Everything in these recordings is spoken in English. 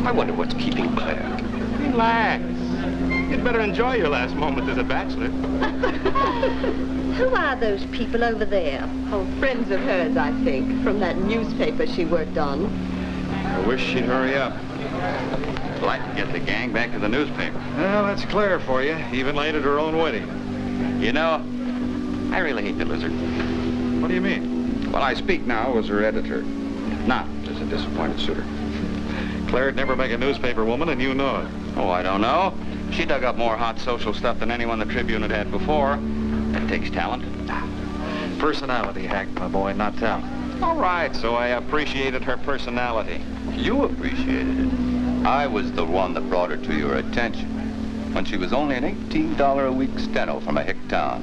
I wonder what's keeping Claire. Relax. You'd better enjoy your last moment as a bachelor. Who are those people over there? Oh, friends of hers, I think, from that newspaper she worked on. I wish she'd hurry up. I'd like to get the gang back to the newspaper. Well, that's Claire for you. Even late at her own wedding. You know, I really hate the lizard. What do you mean? Well, I speak now as her editor, not as a disappointed suitor. Claire'd never make a newspaper woman, and you know it. Oh, I don't know. She dug up more hot social stuff than anyone the Tribune had had before. That takes talent. Personality, Hank, my boy, not talent. All right, so I appreciated her personality. You appreciated it. I was the one that brought her to your attention when she was only an $18 a week steno from a hick town.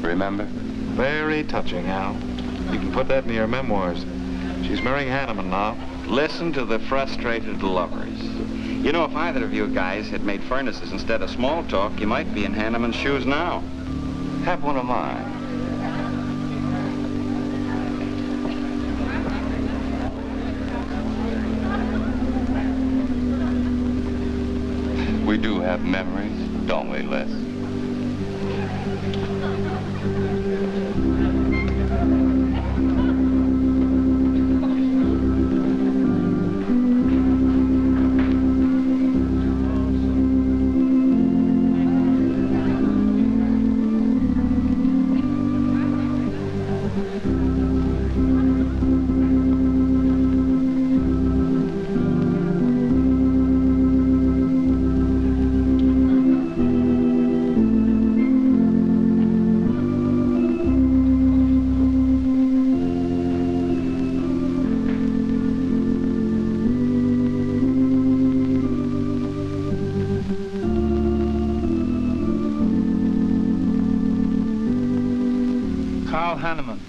Remember? Very touching, Al. You can put that in your memoirs. She's marrying Hanneman now. Listen to the frustrated lovers. You know, if either of you guys had made furnaces instead of small talk, you might be in Hanneman's shoes now. Have one of mine. We do have memories, don't we, Les? Carl Hanneman,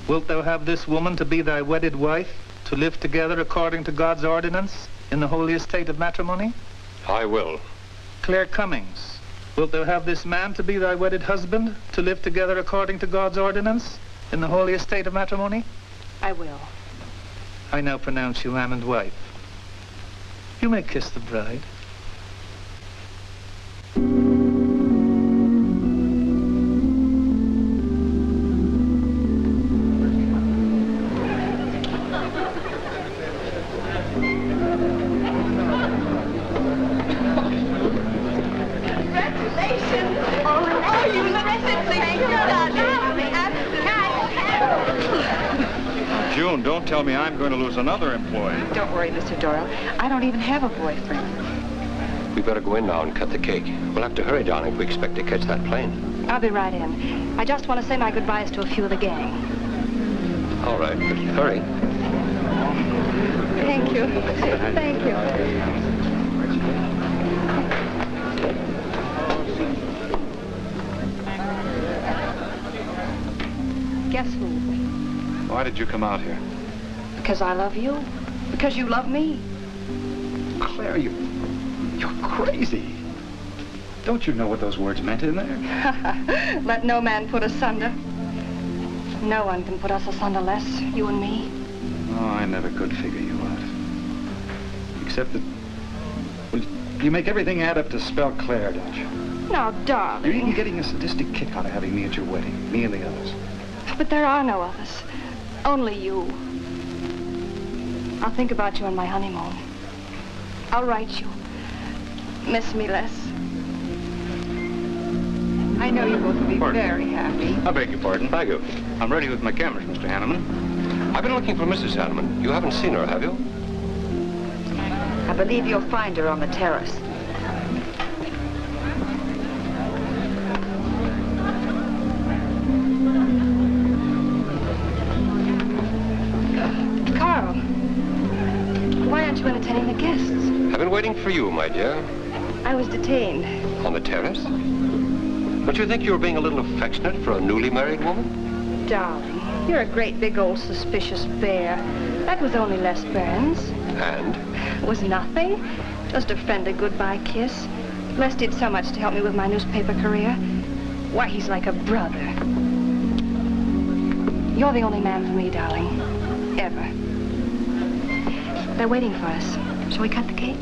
wilt thou have this woman to be thy wedded wife, to live together according to God's ordinance in the holy estate of matrimony? I will. Claire Cummings, wilt thou have this man to be thy wedded husband, to live together according to God's ordinance in the holy estate of matrimony? I will. I now pronounce you man and wife. You may kiss the bride. June, don't tell me I'm going to lose another employee. Don't worry, Mr. Doyle. I don't even have a boyfriend. We better go in now and cut the cake. We'll have to hurry, darling, if we expect to catch that plane. I'll be right in. I just want to say my goodbyes to a few of the gang. All right, but hurry. Thank you. Thank you. Guess who? Why did you come out here? Because I love you. Because you love me. Claire, you're crazy. Don't you know what those words meant in there? Let no man put asunder. No one can put us asunder, Les, you and me. Oh, I never could figure you out. Except that, well, you make everything add up to spell Claire, don't you? Now, darling. You're even getting a sadistic kick out of having me at your wedding, me and the others. But there are no others. Only you. I'll think about you on my honeymoon. I'll write you. Miss me, Les. I know you both will be very happy. I beg your pardon. Thank you. I'm ready with my cameras, Mr. Hanneman. I've been looking for Mrs. Hanneman. You haven't seen her, have you? I believe you'll find her on the terrace. Carl, why aren't you entertaining the guests? I've been waiting for you, my dear. I was detained. On the terrace? Don't you think you were being a little affectionate for a newly married woman? Darling, you're a great big old suspicious bear. That was only Les Burns. And? It was nothing. Just a friendly goodbye kiss. Les did so much to help me with my newspaper career. Why, he's like a brother. You're the only man for me, darling. Ever. They're waiting for us. Shall we cut the cake?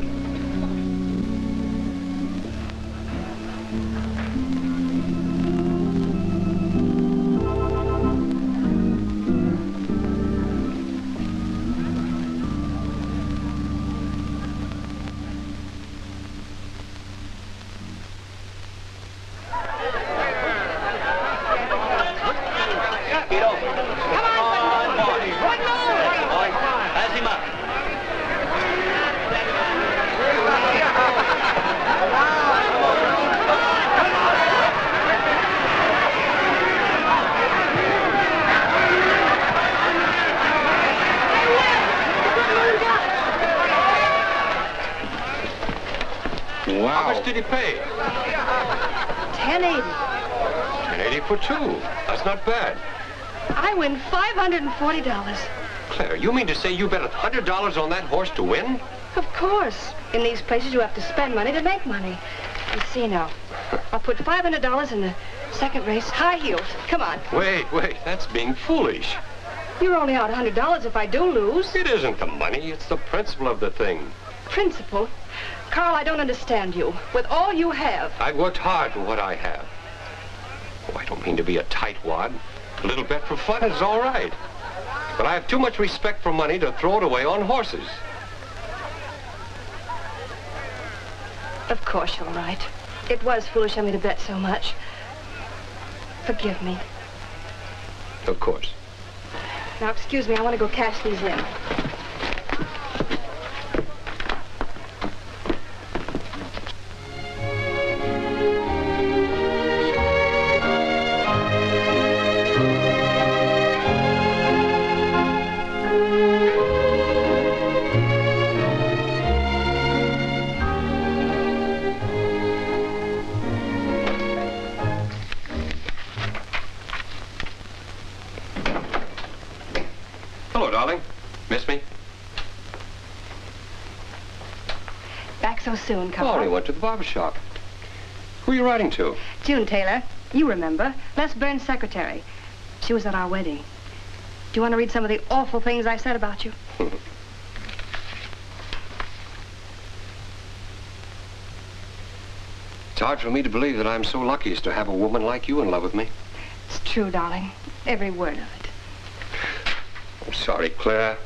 How much did he pay? $10.80. $10.80 for two. That's not bad. I win $540. Claire, you mean to say you bet $100 on that horse to win? Of course. In these places, you have to spend money to make money. You see now, I'll put $500 in the second race, high heels. Come on. Wait, that's being foolish. You're only out $100 if I do lose. It isn't the money, it's the principle of the thing. Principle? Carl, I don't understand you. With all you have. I've worked hard for what I have. Oh, I don't mean to be a tightwad. A little bet for fun is all right. But I have too much respect for money to throw it away on horses. Of course you're right. It was foolish of me to bet so much. Forgive me. Of course. Now, excuse me, I want to go cash these in. So soon, Carl. Oh, we went to the barber shop. Who are you writing to? June Taylor. You remember. Les Burns' secretary. She was at our wedding. Do you want to read some of the awful things I said about you? It's hard for me to believe that I'm so lucky as to have a woman like you in love with me. It's true, darling. Every word of it. I'm sorry, Claire.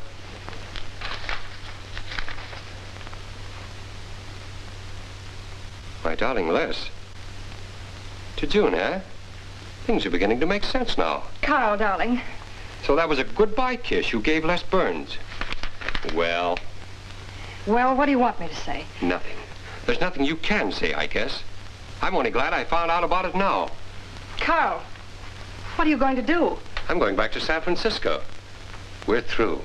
My darling Les. To June, eh? Things are beginning to make sense now. Carl, darling. So that was a goodbye kiss you gave Les Burns. Well? Well, what do you want me to say? Nothing. There's nothing you can say, I guess. I'm only glad I found out about it now. Carl, what are you going to do? I'm going back to San Francisco. We're through.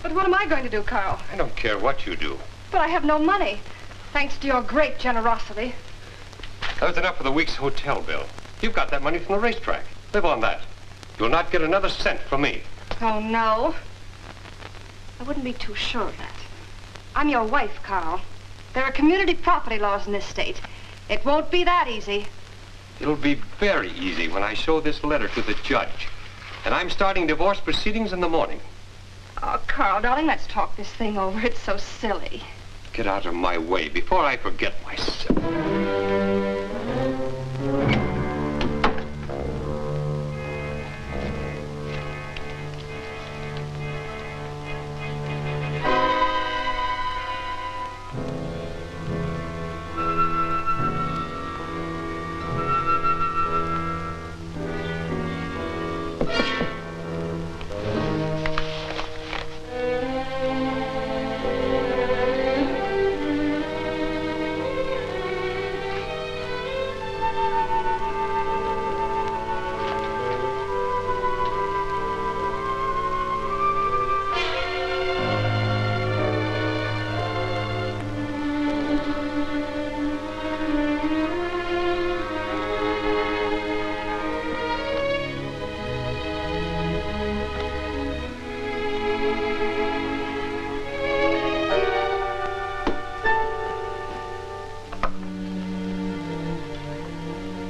But what am I going to do, Carl? I don't care what you do. But I have no money, thanks to your great generosity. That was enough for the week's hotel bill. You've got that money from the racetrack. Live on that. You'll not get another cent from me. Oh, no. I wouldn't be too sure of that. I'm your wife, Carl. There are community property laws in this state. It won't be that easy. It'll be very easy when I show this letter to the judge. And I'm starting divorce proceedings in the morning. Oh, Carl, darling, let's talk this thing over. It's so silly. Get out of my way before I forget myself.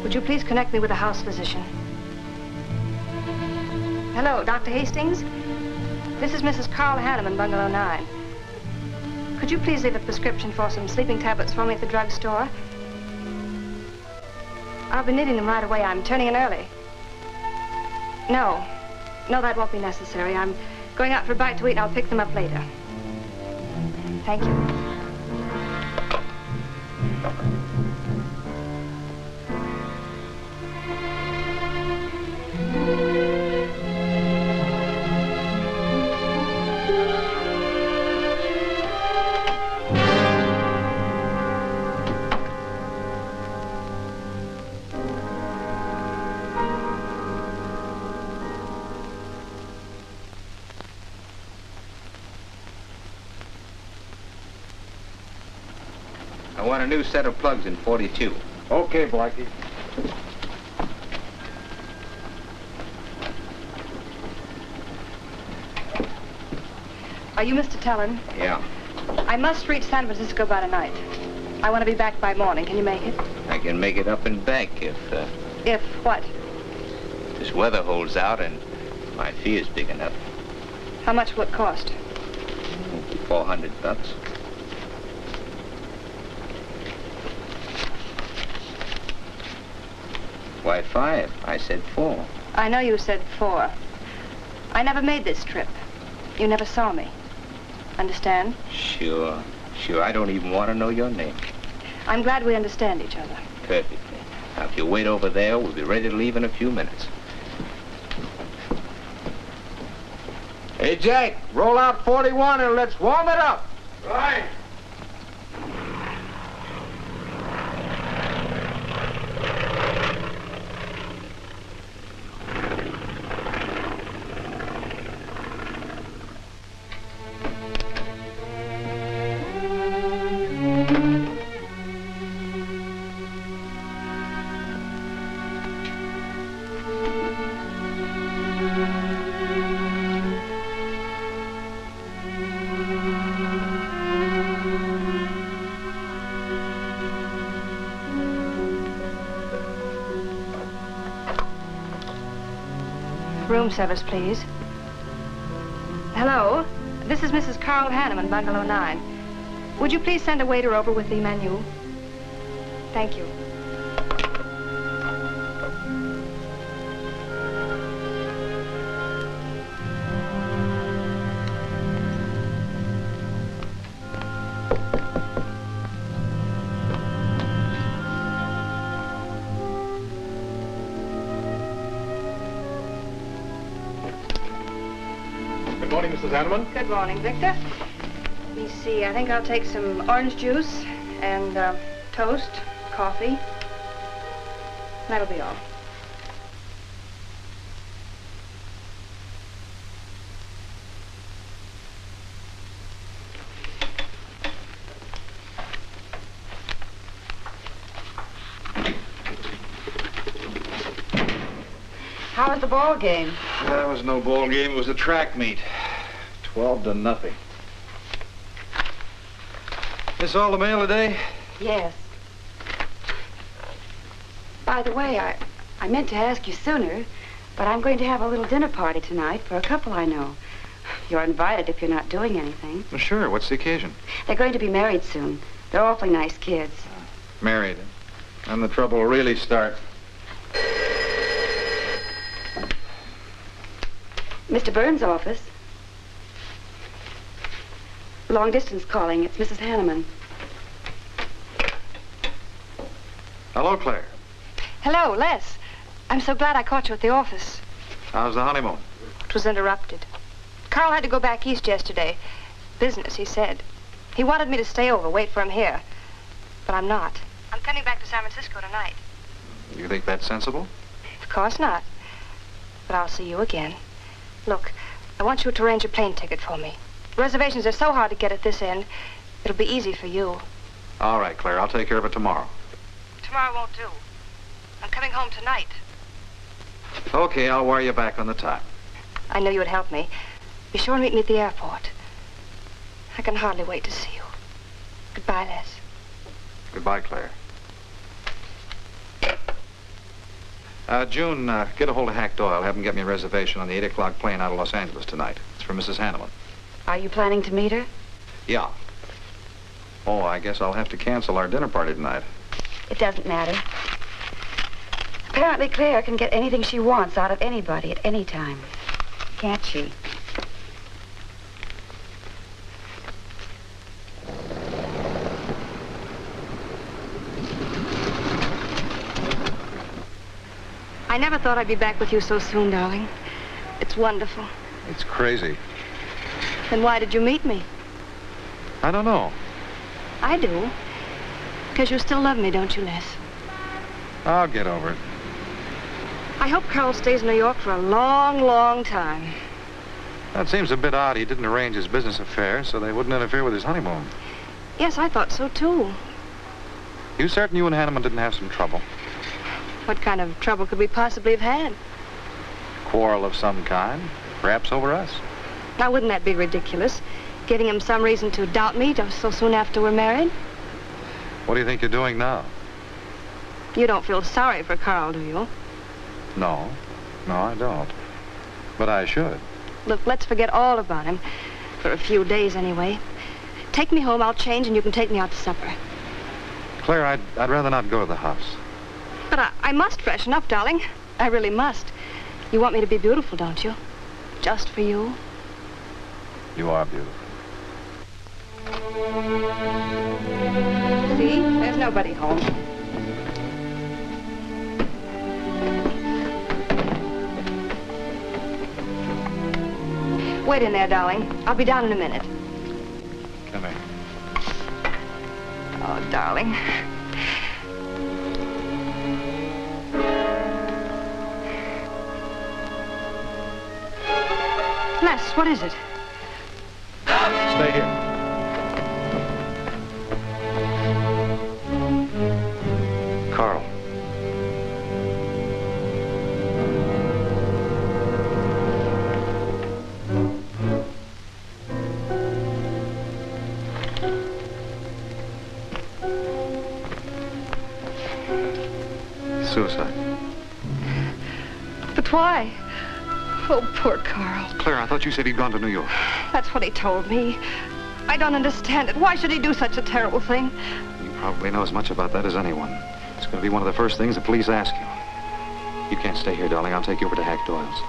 Would you please connect me with a house physician? Hello, Dr. Hastings? This is Mrs. Carl Hanneman, Bungalow 9. Could you please leave a prescription for some sleeping tablets for me at the drugstore? I'll be needing them right away. I'm turning in early. No, that won't be necessary. I'm going out for a bite to eat, and I'll pick them up later. Thank you. I want a new set of plugs in 42. Okay, Blackie. Are you Mr. Tellen? Yeah. I must reach San Francisco by tonight. I want to be back by morning. Can you make it? I can make it up and back if If what? this weather holds out and my fee is big enough. How much will it cost? $400. Why 5? I said 4. I know you said 4. I never made this trip. You never saw me. Understand? Sure. I don't even want to know your name. I'm glad we understand each other. Perfectly. Now, if you wait over there, we'll be ready to leave in a few minutes. Hey, Jack, roll out 41 and let's warm it up. Right. Room service, please. Hello? This is Mrs. Carl Hanneman, Bungalow 9. Would you please send a waiter over with the menu? Thank you. Good morning, Mrs. Hanneman. Good morning, Victor. Let me see. I think I'll take some orange juice and toast, coffee. That'll be all. How was the ball game? That was no ball game. It was a track meet. 12-0. This all the mail today? Yes. By the way, I meant to ask you sooner, but I'm going to have a little dinner party tonight for a couple I know. You're invited if you're not doing anything. Well, sure. What's the occasion? They're going to be married soon. They're awfully nice kids. Married. And the trouble will really start. Mr. Burns' office. Long distance calling. It's Mrs. Hanneman. Hello, Claire. Hello, Les. I'm so glad I caught you at the office. How's the honeymoon? It was interrupted. Carl had to go back east yesterday. Business, he said. He wanted me to stay over, wait for him here. But I'm not. I'm coming back to San Francisco tonight. You think that's sensible? Of course not. But I'll see you again. Look, I want you to arrange a plane ticket for me. Reservations are so hard to get at this end. It'll be easy for you. All right, Claire. I'll take care of it tomorrow. Tomorrow won't do. I'm coming home tonight. Okay, I'll wire you back on the time. I know you would help me. Be sure and meet me at the airport. I can hardly wait to see you. Goodbye, Les. Goodbye, Claire. June, get a hold of Hack Doyle. Have him get me a reservation on the 8 o'clock plane out of Los Angeles tonight. It's for Mrs. Hanneman. Are you planning to meet her? Yeah. Oh, I guess I'll have to cancel our dinner party tonight. It doesn't matter. Apparently, Claire can get anything she wants out of anybody at any time. Can't she? I never thought I'd be back with you so soon, darling. It's wonderful. It's crazy. Then why did you meet me? I don't know. I do. Because you still love me, don't you, Les? I'll get over it. I hope Carl stays in New York for a long, long time. That seems a bit odd. He didn't arrange his business affairs so they wouldn't interfere with his honeymoon. Yes, I thought so, too. You certain you and Hanneman didn't have some trouble? What kind of trouble could we possibly have had? Quarrel of some kind? Perhaps over us? Now, wouldn't that be ridiculous? Giving him some reason to doubt me just so soon after we're married? What do you think you're doing now? You don't feel sorry for Carl, do you? No. No, I don't. But I should. Look, let's forget all about him. For a few days, anyway. Take me home, I'll change, and you can take me out to supper. Claire, I'd rather not go to the house. But I must freshen up, darling. I really must. You want me to be beautiful, don't you? Just for you? You are beautiful. See? There's nobody home. Wait in there, darling. I'll be down in a minute. Come here. Oh, darling. Les, what is it? Stay here. Carl. Suicide. But why? Oh, poor Carl. Claire, I thought you said he'd gone to New York. That's what he told me. I don't understand it. Why should he do such a terrible thing? You probably know as much about that as anyone. It's going to be one of the first things the police ask you. You can't stay here, darling. I'll take you over to Hack Doyle's.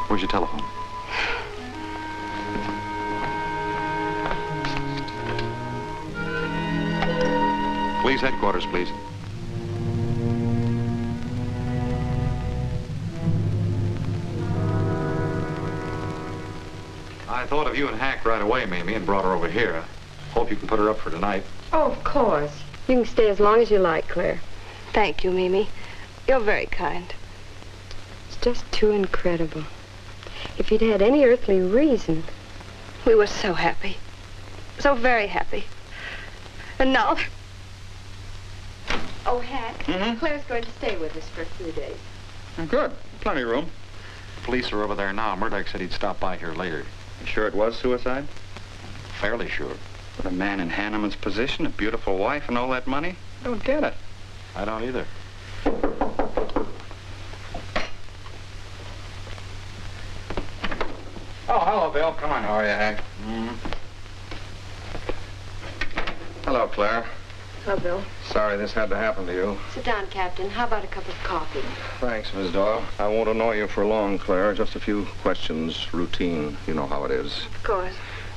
Where's your telephone? Police headquarters, please. I thought of you and Hack right away, Mamie, and brought her over here. Hope you can put her up for tonight. Oh, of course. You can stay as long as you like, Claire. Thank you, Mimi. You're very kind. It's just too incredible. If he'd had any earthly reason, we were so happy. So very happy. And now... Oh, Hack, Claire's going to stay with us for a few days. Good. Plenty of room. Police are over there now. Murdoch said he'd stop by here later. You sure it was suicide? Fairly sure. With a man in Hanneman's position, a beautiful wife, and all that money? I don't get it. I don't either. Oh, hello, Bill. Come on. How are you, Hank? Hello, Claire. Hello, Bill. Sorry this had to happen to you. Sit down, Captain. How about a cup of coffee? Thanks, Miss Doyle. I won't annoy you for long, Claire. Just a few questions, routine. You know how it is. Of course.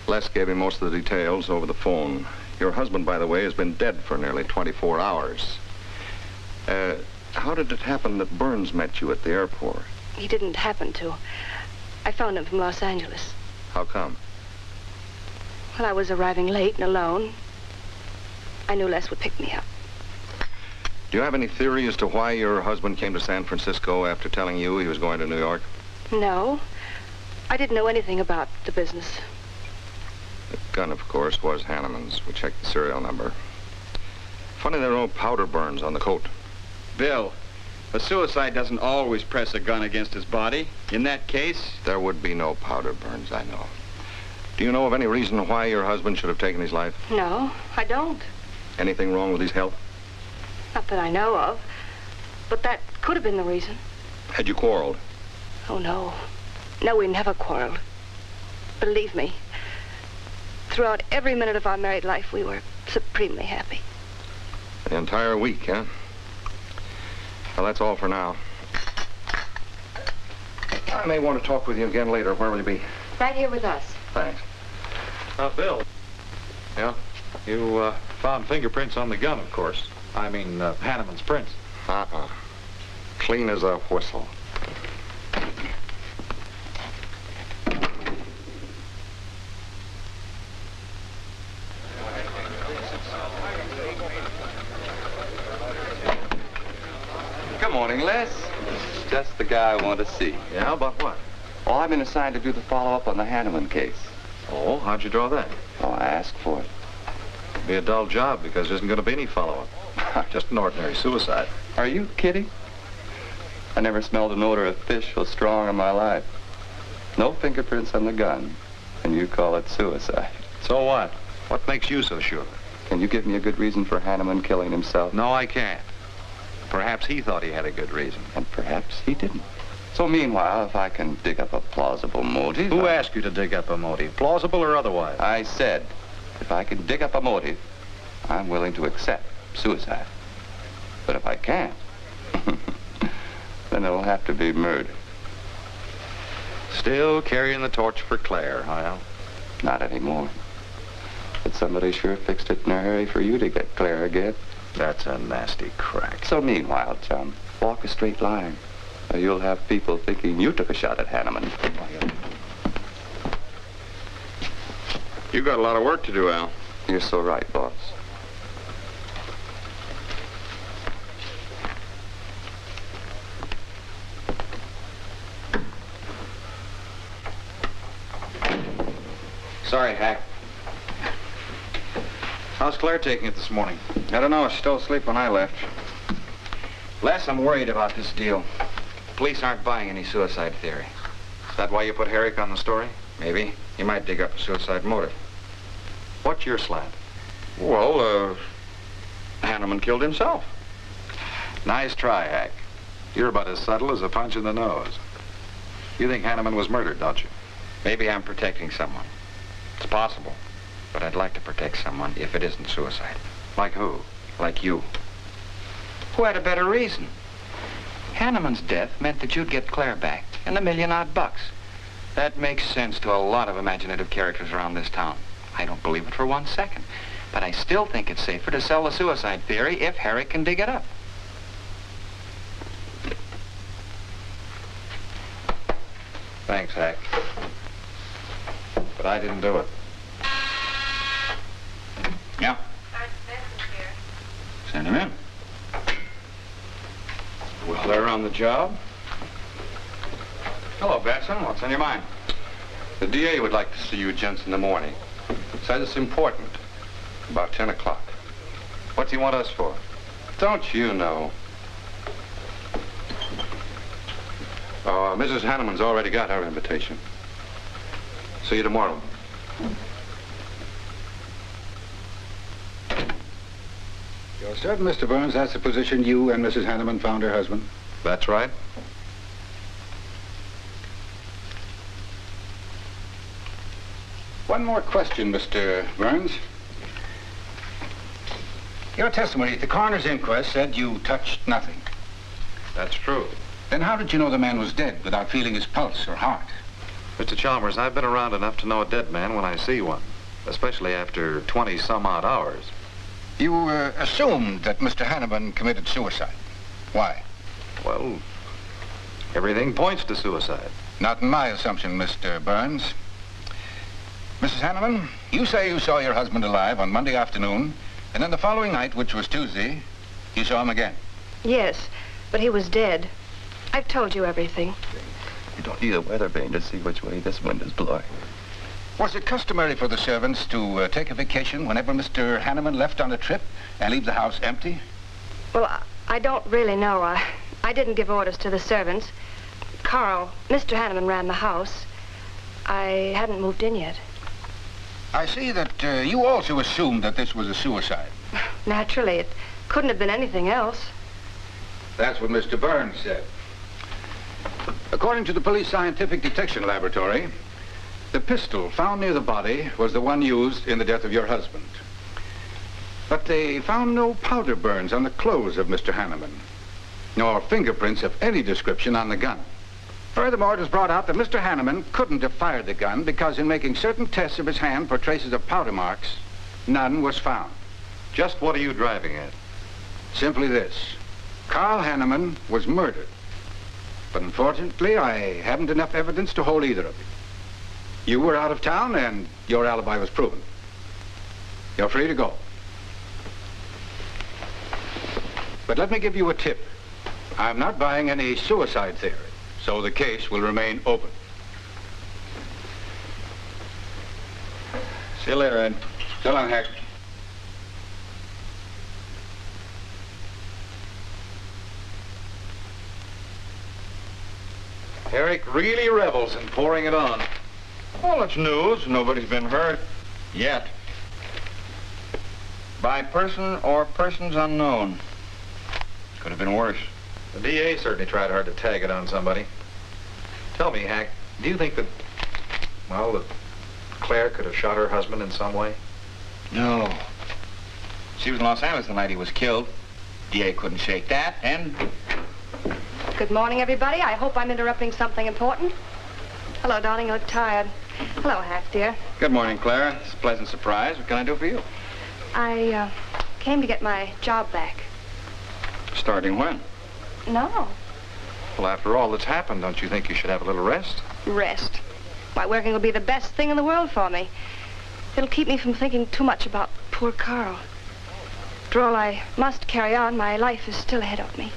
Les gave me most of the details over the phone. Your husband, by the way, has been dead for nearly 24 hours. How did it happen that Burns met you at the airport? He didn't happen to. I found him from Los Angeles. How come? Well, I was arriving late and alone. I knew Les would pick me up. Do you have any theory as to why your husband came to San Francisco after telling you he was going to New York? No. I didn't know anything about the business. The gun, of course, was Hanneman's. We checked the serial number. Funny there are no powder burns on the coat. Bill, a suicide doesn't always press a gun against his body. In that case... There would be no powder burns, I know. Do you know of any reason why your husband should have taken his life? No, I don't. Anything wrong with his health? Not that I know of. But that Could have been the reason. Had you quarreled? Oh, no. No, we never quarreled. Believe me, throughout every minute of our married life, we were supremely happy. The entire week, huh? Well, that's all for now. I may want to talk with you again later. Where will you be? Right here with us. Thanks. Bill. Yeah? You, found fingerprints on the gun, of course. I mean, Hanneman's prints. Uh-uh. Clean as a whistle. Good morning, Les. Just the guy I want to see. Yeah, about what? Oh, I've been assigned to do the follow-up on the Hanneman case. Oh, how'd you draw that? Oh, I asked for it. It'll be a dull job because there isn't going to be any follow-up. Just an ordinary suicide. Are you kidding? I never smelled an odor of fish so strong in my life. No fingerprints on the gun, and you call it suicide. So what? What makes you so sure? Can you give me a good reason for Hanneman killing himself? No, I can't. Perhaps he thought he had a good reason. And perhaps he didn't. So meanwhile, if I can dig up a plausible motive... Who asked you to dig up a motive, plausible or otherwise? I said, if I can dig up a motive, I'm willing to accept suicide. But if I can't, then it'll have to be murder. Still carrying the torch for Claire, huh? Not anymore. But somebody sure fixed it in a hurry for you to get Claire again. That's a nasty crack. So meanwhile, chum, walk a straight line. Or you'll have people thinking you took a shot at Hanneman. You got a lot of work to do, Al. You're so right, boss. Sorry, Hack. How's Claire taking it this morning? I don't know. I was still asleep when I left. Les, I'm worried about this deal. The police aren't buying any suicide theory. Is that why you put Herrick on the story? Maybe. He might dig up a suicide motive. What's your slant? Well, Hanneman killed himself. Nice try, Hack. You're about as subtle as a punch in the nose. You think Hanneman was murdered, don't you? Maybe I'm protecting someone. It's possible. But I'd like to protect someone if it isn't suicide. Like who? Like you. Who had a better reason? Hanneman's death meant that you'd get Claire back and $1 million odd. That makes sense to a lot of imaginative characters around this town. I don't believe it for 1 second. But I still think it's safer to sell the suicide theory if Herrick can dig it up. Thanks, Hack. But I didn't do it. Yeah? Send him in. Well, they're on the job. Hello, Batson. What's on your mind? The DA would like to see you gents in the morning. Says it's important. About 10 o'clock. What do you want us for? Don't you know? Mrs. Hanneman's already got her invitation. See you tomorrow. You're certain, Mr. Burns, that's the position you and Mrs. Hanneman found her husband? That's right. One more question, Mr. Burns. Your testimony at the coroner's inquest said you touched nothing. That's true. Then how did you know the man was dead without feeling his pulse or heart? Mr. Chalmers, I've been around enough to know a dead man when I see one, especially after 20-some-odd hours. You assumed that Mr. Hanneman committed suicide. Why? Well, everything points to suicide. Not in my assumption, Mr. Burns. Mrs. Hanneman, you say you saw your husband alive on Monday afternoon, and then the following night, which was Tuesday, you saw him again. Yes, but he was dead. I've told you everything. You don't need a weather vane to see which way this wind is blowing. Was it customary for the servants to take a vacation whenever Mr. Hanneman left on a trip and leave the house empty? Well, I don't really know. I didn't give orders to the servants. Carl, Mr. Hanneman ran the house. I hadn't moved in yet. I see that you also assumed that this was a suicide. Naturally, it couldn't have been anything else. That's what Mr. Burns said. According to the police scientific detection laboratory, the pistol found near the body was the one used in the death of your husband. But they found no powder burns on the clothes of Mr. Hanneman, nor fingerprints of any description on the gun. Furthermore, it was brought out that Mr. Hanneman couldn't have fired the gun because in making certain tests of his hand for traces of powder marks, none was found. Just what are you driving at? Simply this. Carl Hanneman was murdered. But unfortunately, I haven't enough evidence to hold either of you. You were out of town and your alibi was proven. You're free to go. But let me give you a tip. I'm not buying any suicide theory, so the case will remain open. See you later, Ed. So long, Hack. Eric really revels in pouring it on. Well, it's news. Nobody's been hurt. Yet. By person or persons unknown. Could have been worse. The DA certainly tried hard to tag it on somebody. Tell me, Hack, do you think that, well, that Claire could have shot her husband in some way? No. She was in Los Angeles the night he was killed. DA couldn't shake that, and... Good morning, everybody. I hope I'm interrupting something important. Hello, darling. You look tired. Hello, Hack, dear. Good morning, Claire. It's a pleasant surprise. What can I do for you? I came to get my job back. Starting when? No. Well, after all that's happened, don't you think you should have a little rest? Rest? Why, working will be the best thing in the world for me. It'll keep me from thinking too much about poor Carl. After all, I must carry on. My life is still ahead of me.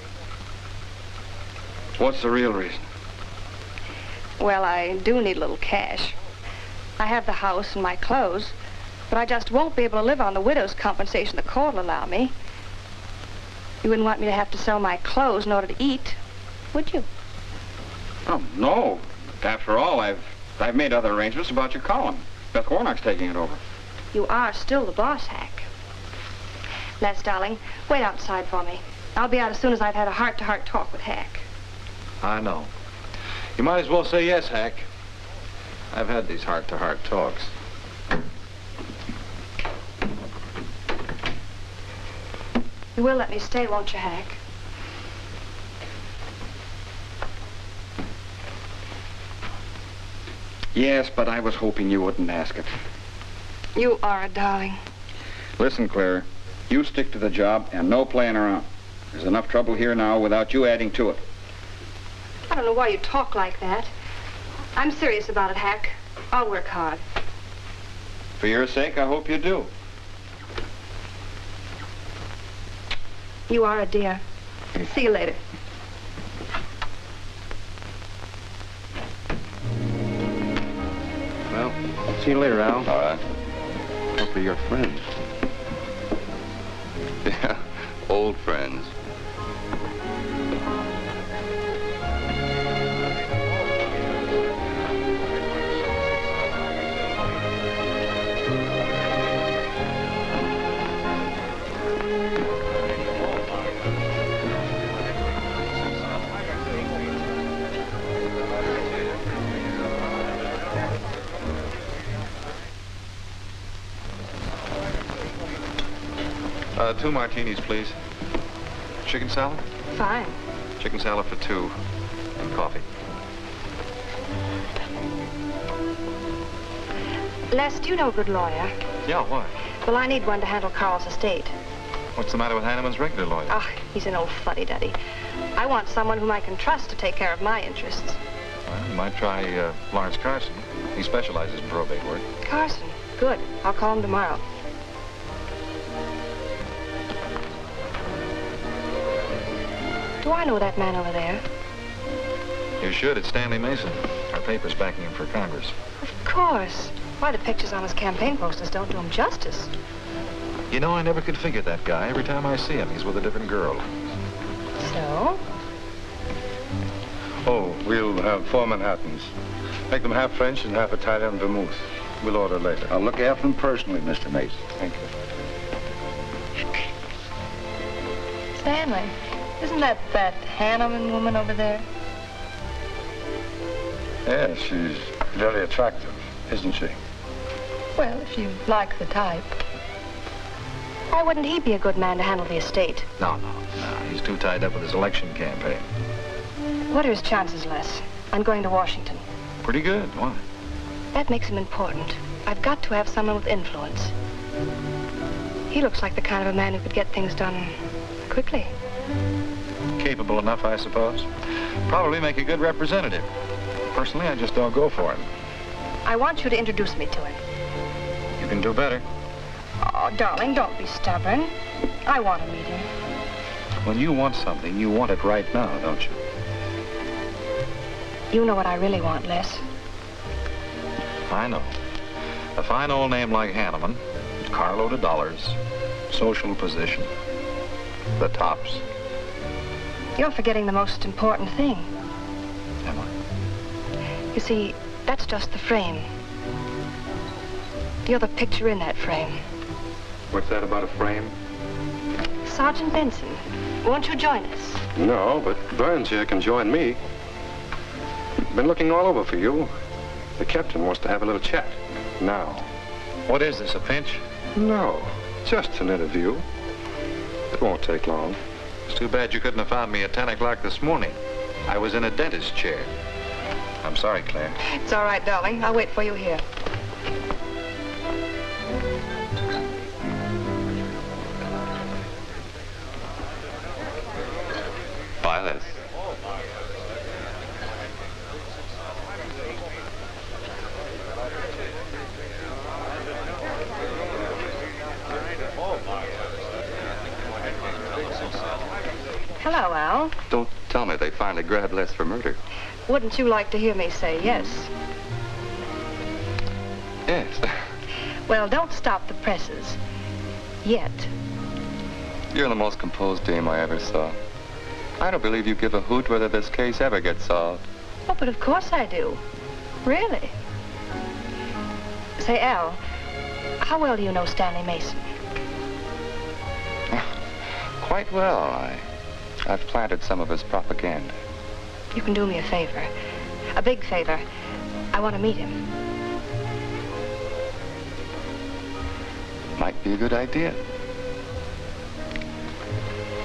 What's the real reason? Well, I do need a little cash. I have the house and my clothes, but I just won't be able to live on the widow's compensation the court will allow me. You wouldn't want me to have to sell my clothes in order to eat, would you? Oh, no. After all, I've made other arrangements about your column. Beth Warnock's taking it over. You are still the boss, Hack. Les, darling, wait outside for me. I'll be out as soon as I've had a heart-to-heart talk with Hack. I know. You might as well say yes, Hack. I've had these heart-to-heart talks. You will let me stay, won't you, Hack? Yes, but I was hoping you wouldn't ask it. You are a darling. Listen, Claire, you stick to the job and no playing around. There's enough trouble here now without you adding to it. I don't know why you talk like that. I'm serious about it, Hack. I'll work hard. For your sake, I hope you do. You are a dear. See you later. Well, see you later, Al. All right. Hopefully you're friends. Yeah, old friends. Two martinis, please. Chicken salad? Fine. Chicken salad for two. And coffee. Les, do you know a good lawyer? Yeah, why? Well, I need one to handle Carl's estate. What's the matter with Hanneman's regular lawyer? Ah, he's an old fuddy-duddy. I want someone whom I can trust to take care of my interests. Well, you might try Lawrence Carson. He specializes in probate work. Carson? Good. I'll call him tomorrow. Do I know that man over there? You should. It's Stanley Mason. Our paper's backing him for Congress. Of course. Why, the pictures on his campaign posters don't do him justice. You know, I never could figure that guy. Every time I see him, he's with a different girl. So? Oh, we'll have 4 Manhattans. Make them half French and half Italian vermouth. We'll order later. I'll look after them personally, Mr. Mason. Thank you. Stanley, Isn't that Hanneman woman over there? Yes, she's very attractive, isn't she? Well, if you like the type. Why wouldn't he be a good man to handle the estate? No. He's too tied up with his election campaign. What are his chances, Les, on going to Washington? Pretty good. Why? That makes him important. I've got to have someone with influence. He looks like the kind of a man who could get things done quickly. Capable enough, I suppose. Probably make a good representative. Personally, I just don't go for him. I want you to introduce me to him. You can do better. Oh, darling, don't be stubborn. I want to meet him. When you want something, you want it right now, don't you? You know what I really want, Les. I know. A fine old name like Hanneman, carload of dollars, social position, the tops. You're forgetting the most important thing. Am I? You see, that's just the frame. You're the picture in that frame. What's that about a frame? Sergeant Benson, won't you join us? No, but Burns here can join me. Been looking all over for you. The captain wants to have a little chat. Now. What is this, a pinch? No, just an interview. It won't take long. It's too bad you couldn't have found me at 10 o'clock this morning. I was in a dentist's chair. I'm sorry, Claire. It's all right, darling. I'll wait for you here. Bye, Les. Hello, Al. Don't tell me they finally grabbed Les for murder. Wouldn't you like to hear me say yes? Yes. Well, don't stop the presses. Yet. You're the most composed dame I ever saw. I don't believe you give a hoot whether this case ever gets solved. Oh, but of course I do. Really. Say, Al, how well do you know Stanley Mason? Quite well. I've planted some of his propaganda. You can do me a favor. A big favor. I want to meet him. Might be a good idea.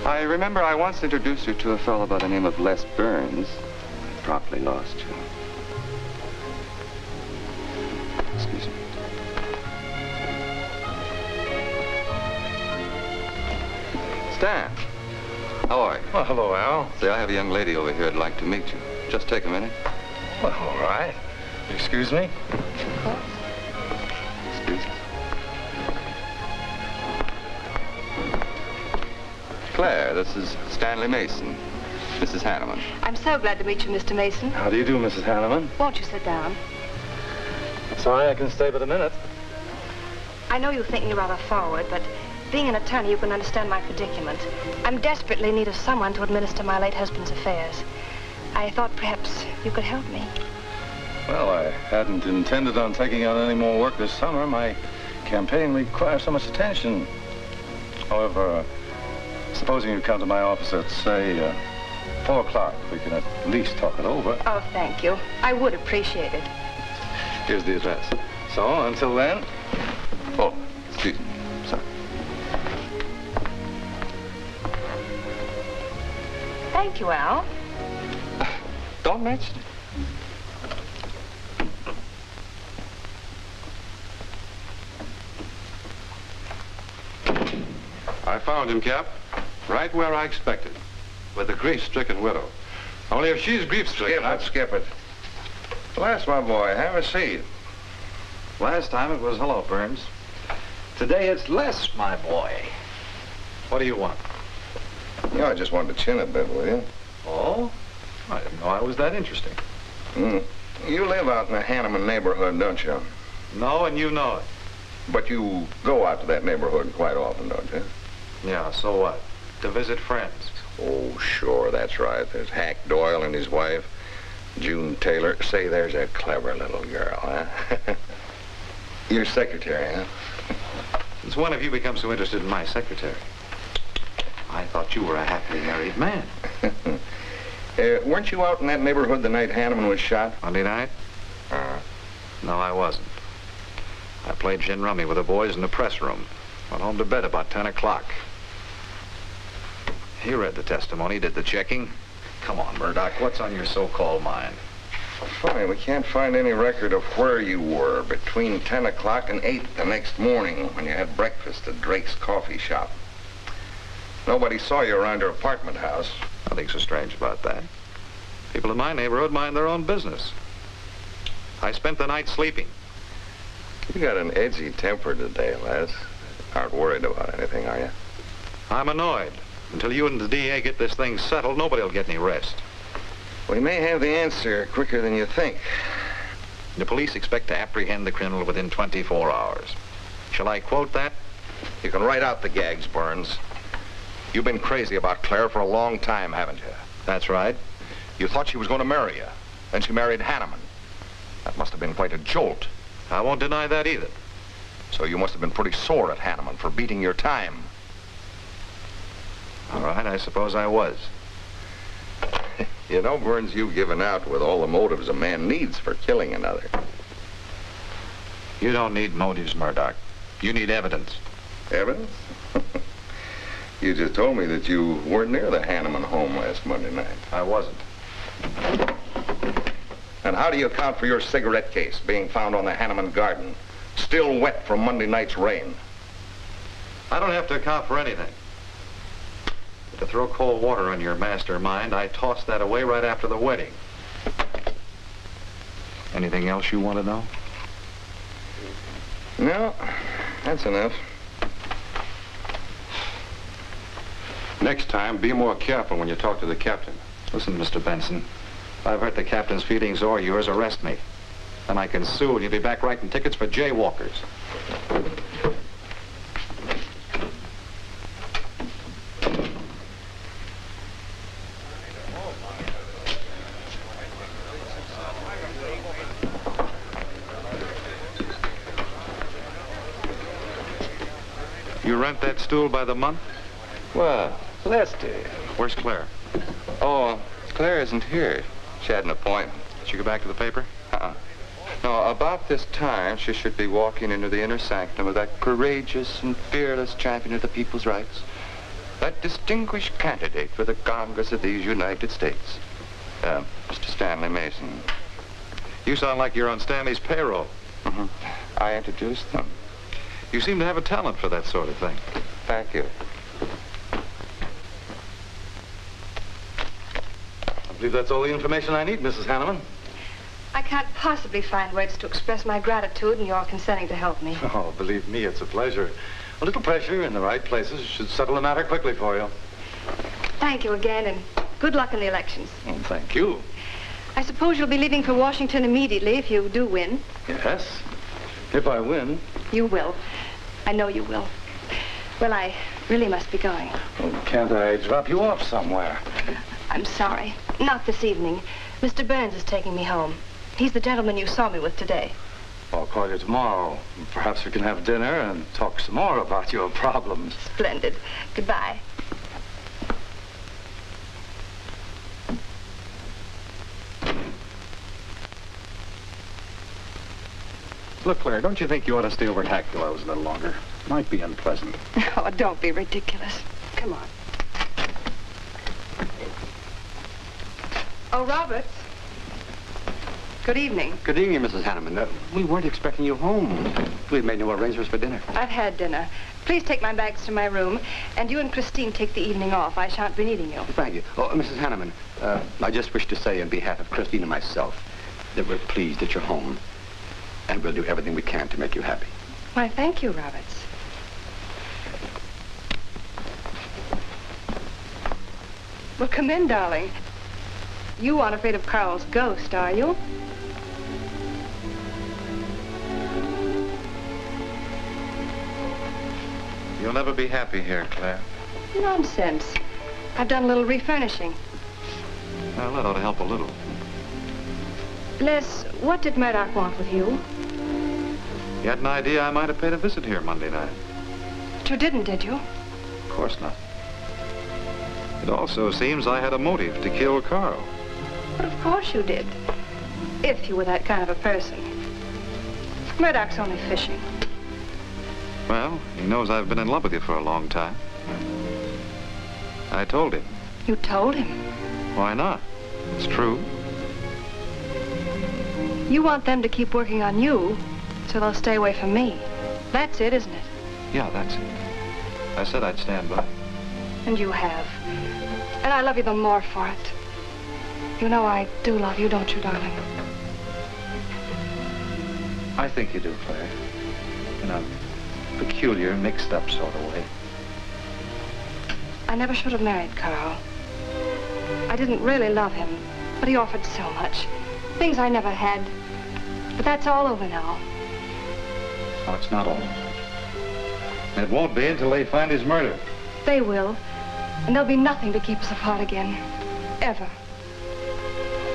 I remember I once introduced you to a fellow by the name of Les Burns. I promptly lost you. Excuse me. Stan, how are you? Well, hello, Al. Say, I have a young lady over here who'd like to meet you. Just take a minute. Well, all right. Excuse me? Excuse me. Claire, this is Stanley Mason, Mrs. Hanneman. I'm so glad to meet you, Mr. Mason. How do you do, Mrs. Hanneman? Won't you sit down? Sorry, I can stay but a minute. I know you think me rather forward, but being an attorney, you can understand my predicament. I'm desperately in need of someone to administer my late husband's affairs. I thought perhaps you could help me. Well, I hadn't intended on taking on any more work this summer. My campaign requires so much attention. However, supposing you come to my office at, say, 4 o'clock, we can at least talk it over. Oh, thank you. I would appreciate it. Here's the address. So, until then... Oh, excuse me. Sorry. Thank you, Al. Don't mention it. I found him, Cap. Right where I expected. With a grief-stricken widow. Only if she's grief-stricken... Skip it. Les, my boy, have a seat. Last time it was hello, Burns. Today it's Les, my boy. What do you want? You know, I just wanted to chin a bit, will you? Oh? I didn't know I was that interesting. You live out in the Hanneman neighborhood, don't you? No, and you know it. But you go out to that neighborhood quite often, don't you? Yeah, so what? To visit friends. Oh, sure, that's right. There's Hack Doyle and his wife, June Taylor. Say, there's a clever little girl, huh? Your secretary, huh? Since when have you become so interested in my secretary? I thought you were a happily married man. Weren't you out in that neighborhood the night Hanneman was shot? Monday night? No, I wasn't. I played gin rummy with the boys in the press room. Went home to bed about 10 o'clock. He read the testimony, did the checking. Come on, Murdoch, what's on your so-called mind? Funny, we can't find any record of where you were between 10 o'clock and 8 the next morning when you had breakfast at Drake's coffee shop. Nobody saw you around your apartment house. Nothing so strange about that. People in my neighborhood mind their own business. I spent the night sleeping. You got an edgy temper today, Les. Aren't worried about anything, are you? I'm annoyed. Until you and the DA get this thing settled, nobody will get any rest. We may have the answer quicker than you think. The police expect to apprehend the criminal within 24 hours. Shall I quote that? You can write out the gags, Burns. You've been crazy about Claire for a long time, haven't you? That's right. You thought she was going to marry you. Then she married Hanneman. That must have been quite a jolt. I won't deny that either. So you must have been pretty sore at Hanneman for beating your time. All right, I suppose I was. You know, Burns, you've given out with all the motives a man needs for killing another. You don't need motives, Murdoch. You need evidence. Evidence? You just told me that you weren't near the Hanneman home last Monday night. I wasn't. And how do you account for your cigarette case being found on the Hanneman garden, still wet from Monday night's rain? I don't have to account for anything. To throw cold water on your mastermind, I tossed that away right after the wedding. Anything else you want to know? No, that's enough. Next time, be more careful when you talk to the captain. Listen, Mr. Benson, if I've hurt the captain's feelings or yours, arrest me. Then I can sue and you'll be back writing tickets for jaywalkers. You rent that stool by the month? Well, Lester. Where's Claire? Oh, Claire isn't here. She had an appointment. Did she go back to the paper? No, about this time, she should be walking into the inner sanctum of that courageous and fearless champion of the people's rights. That distinguished candidate for the Congress of these United States. Mr. Stanley Mason. You sound like you're on Stanley's payroll. I introduced them. You seem to have a talent for that sort of thing. Thank you. I believe that's all the information I need, Mrs. Hanneman. I can't possibly find words to express my gratitude in your consenting to help me. Oh, believe me, it's a pleasure. A little pressure in the right places should settle the matter quickly for you. Thank you again, and good luck in the elections. Well, thank you. I suppose you'll be leaving for Washington immediately if you do win. Yes, if I win. You will. I know you will. Well, I really must be going. Oh, can't I drop you off somewhere? I'm sorry. Not this evening. Mr. Burns is taking me home. He's the gentleman you saw me with today. I'll call you tomorrow. Perhaps we can have dinner and talk some more about your problems. Splendid. Goodbye. Look, Claire, don't you think you ought to stay over at Hackdale's a little longer? Might be unpleasant. Oh, don't be ridiculous. Come on. Oh, Roberts. Good evening. Good evening, Mrs. Hanneman. We weren't expecting you home. We've made no arrangements for dinner. I've had dinner. Please take my bags to my room, and you and Christine take the evening off. I shan't be needing you. Thank you. Oh, Mrs. Hanneman, I just wish to say on behalf of Christine and myself that we're pleased that you're home, and we'll do everything we can to make you happy. Why, thank you, Roberts. Well, come in, darling. You aren't afraid of Carl's ghost, are you? You'll never be happy here, Claire. Nonsense. I've done a little refurnishing. Well, that ought to help a little. Les, what did Murdoch want with you? You had an idea I might have paid a visit here Monday night. But you didn't, did you? Of course not. It also seems I had a motive to kill Carl. But of course you did. If you were that kind of a person. Murdoch's only fishing. Well, he knows I've been in love with you for a long time. I told him. You told him? Why not? It's true. You want them to keep working on you, so they'll stay away from me. That's it, isn't it? Yeah, that's it. I said I'd stand by. And you have. And I love you the more for it. You know I do love you, don't you, darling? I think you do, Claire. In a peculiar, mixed-up sort of way. I never should have married Carl. I didn't really love him, but he offered so much. Things I never had. But that's all over now. Oh, it's not all. And it won't be until they find his murder. They will. And there'll be nothing to keep us apart again. Ever.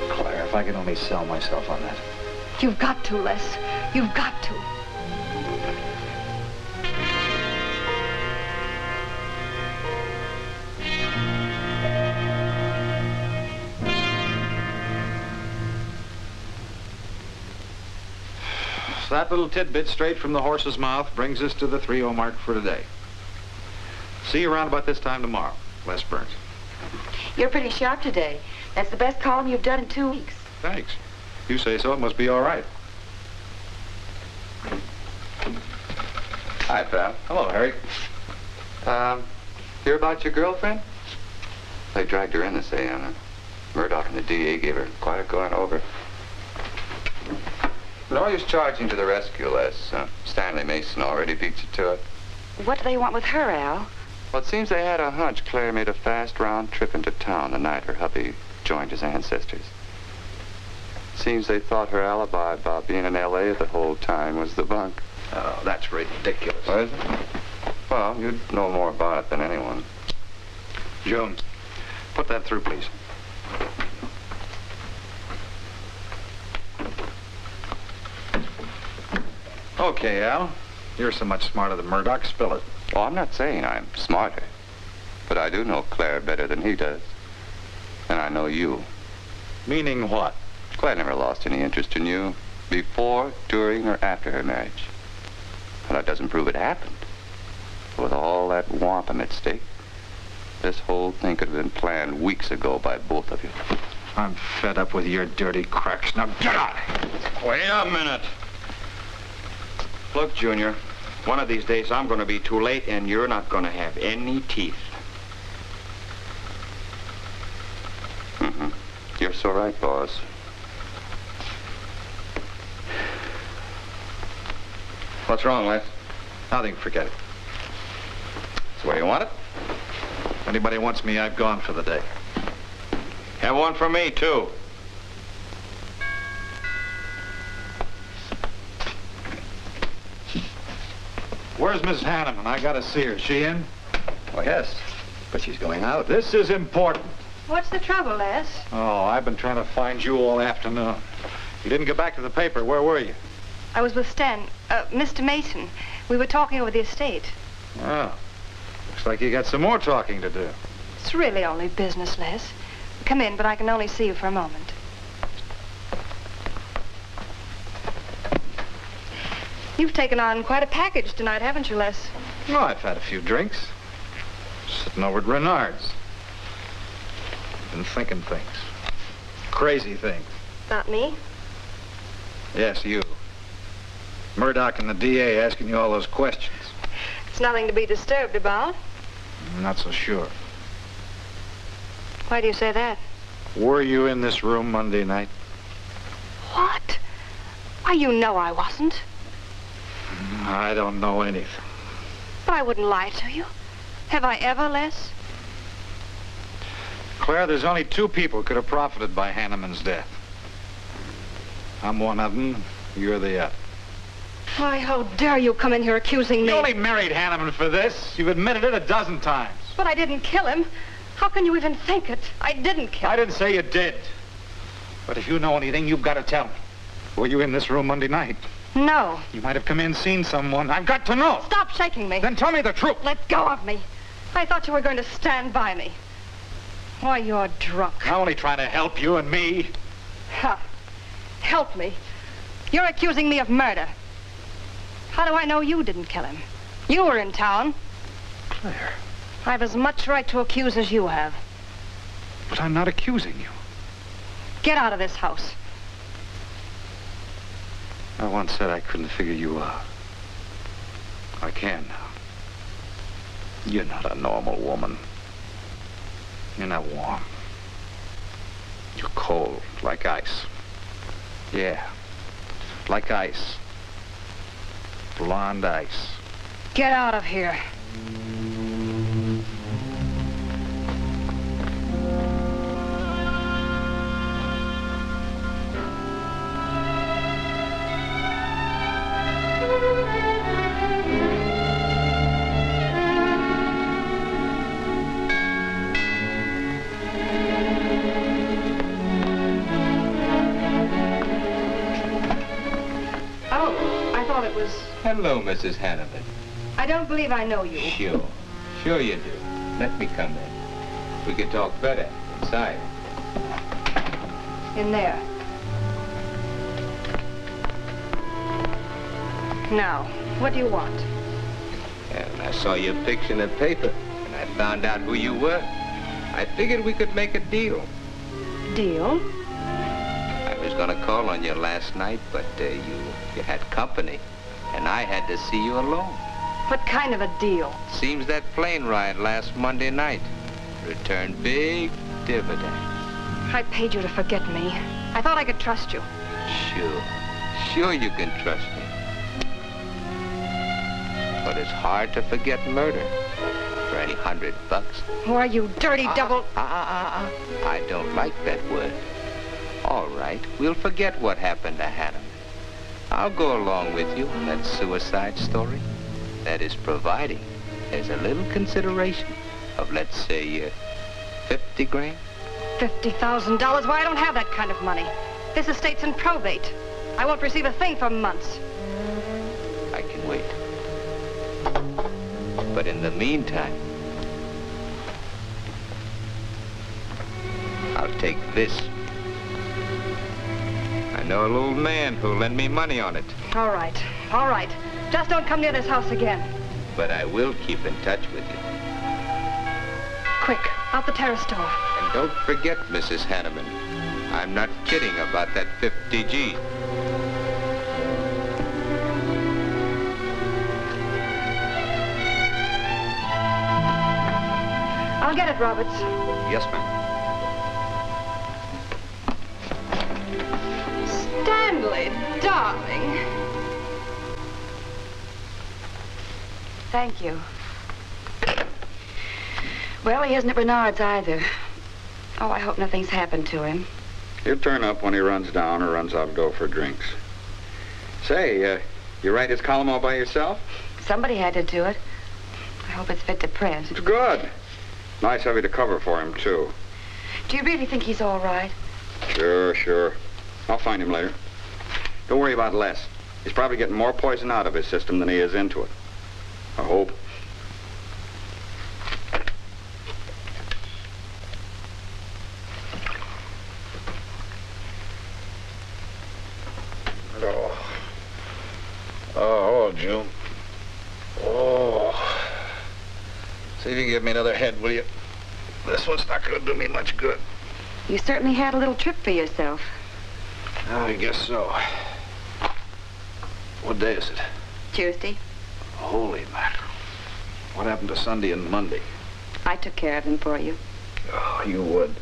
Claire, if I could only sell myself on that. You've got to, Les. You've got to. So that little tidbit straight from the horse's mouth brings us to the 3:00 mark for today. See you around about this time tomorrow. Les Burns. You're pretty sharp today. That's the best column you've done in 2 weeks. Thanks. You say so, it must be all right. Hi, pal. Hello, Harry. Hear about your girlfriend? They dragged her in this AM. Murdoch and the DA gave her quite a going over. No use charging to the rescue, Les. Stanley Mason already beat you to it. What do they want with her, Al? Well, it seems they had a hunch Claire made a fast round trip into town the night her hubby joined his ancestors. Seems they thought her alibi about being in L.A. the whole time was the bunk. Oh, that's ridiculous. Was it? Well, you'd know more about it than anyone. Jones, put that through, please. Okay, Al. You're so much smarter than Murdoch. Spill it. Oh, I'm not saying I'm smarter. But I do know Claire better than he does. And I know you. Meaning what? Claire never lost any interest in you. Before, during, or after her marriage. And that doesn't prove it happened. With all that wampum at stake, this whole thing could have been planned weeks ago by both of you. I'm fed up with your dirty cracks. Now get out! Wait a minute. Look, Junior, one of these days I'm going to be too late and you're not going to have any teeth. Mm-hmm. You're so right, boss. What's wrong, Les? Nothing. Forget it. That's the way you want it? If anybody wants me, I've gone for the day. Have one for me, too. Where's Miss Hanneman? I gotta see her. Is she in? Well, yes, but she's going out. This is important. What's the trouble, Les? Oh, I've been trying to find you all afternoon. You didn't get back to the paper. Where were you? I was with Mr. Mason. We were talking over the estate. Oh. Looks like you got some more talking to do. It's really only business, Les. Come in, but I can only see you for a moment. You've taken on quite a package tonight, haven't you, Les? Well, I've had a few drinks. Sitting over at Renard's. Been thinking things. Crazy things. Not me? Yes, you. Murdoch and the DA asking you all those questions. It's nothing to be disturbed about. I'm not so sure. Why do you say that? Were you in this room Monday night? What? Why, you know I wasn't. I don't know anything. But I wouldn't lie to you. Have I ever, Les? Claire, there's only two people who could have profited by Hanneman's death. I'm one of them. You're the other. Why, how dare you come in here accusing me? You only married Hanneman for this. You've admitted it a dozen times. But I didn't kill him. How can you even think it? I didn't kill him. I didn't say you did. But if you know anything, you've got to tell me. Were you in this room Monday night? No. You might have come in, seen someone. I've got to know. Stop shaking me. Then tell me the truth. Let go of me. I thought you were going to stand by me. Why, you're drunk. I'm only trying to help you and me. Ha! Help me. You're accusing me of murder. How do I know you didn't kill him? You were in town. Claire. I've as much right to accuse as you have. But I'm not accusing you. Get out of this house. I once said I couldn't figure you out. I can now. You're not a normal woman. You're not warm. You're cold, like ice. Yeah, like ice. Blonde ice. Get out of here. Hello, Mrs. Hanneman. I don't believe I know you. Sure you do. Let me come in. We can talk better inside. In there. Now, what do you want? And I saw your picture in the paper, and I found out who you were. I figured we could make a deal. Deal? I was gonna call on you last night, but you had company. And I had to see you alone. What kind of a deal? Seems that plane ride last Monday night returned big dividends. I paid you to forget me. I thought I could trust you. Sure you can trust me. But it's hard to forget murder for any $100. Why, you dirty double... I don't like that word. All right, we'll forget what happened to Hanneman. I'll go along with you on that suicide story. That is providing there's a little consideration of, let's say, 50 grand. $50,000? Why, I don't have that kind of money. This estate's in probate. I won't receive a thing for months. I can wait. But in the meantime, I'll take this. I know a little man who'll lend me money on it. All right. Just don't come near this house again. But I will keep in touch with you. Quick, out the terrace door. And don't forget, Mrs. Hanneman, I'm not kidding about that 50G. I'll get it, Roberts. Yes, ma'am. Stanley, darling. Thank you. Well, he isn't at Bernard's either. Oh, I hope nothing's happened to him. He'll turn up when he runs down or runs out of dough for drinks. Say, you write his column all by yourself? Somebody had to do it. I hope it's fit to print. It's good. Nice of you to cover for him, too. Do you really think he's all right? Sure. I'll find him later. Don't worry about Les. He's probably getting more poison out of his system than he is into it. I hope. Oh, June. Oh. See if you can give me another head, will you? This one's not going to do me much good. You certainly had a little trip for yourself. I guess so. What day is it? Tuesday. Holy mackerel. What happened to Sunday and Monday? I took care of them for you. Oh, you would.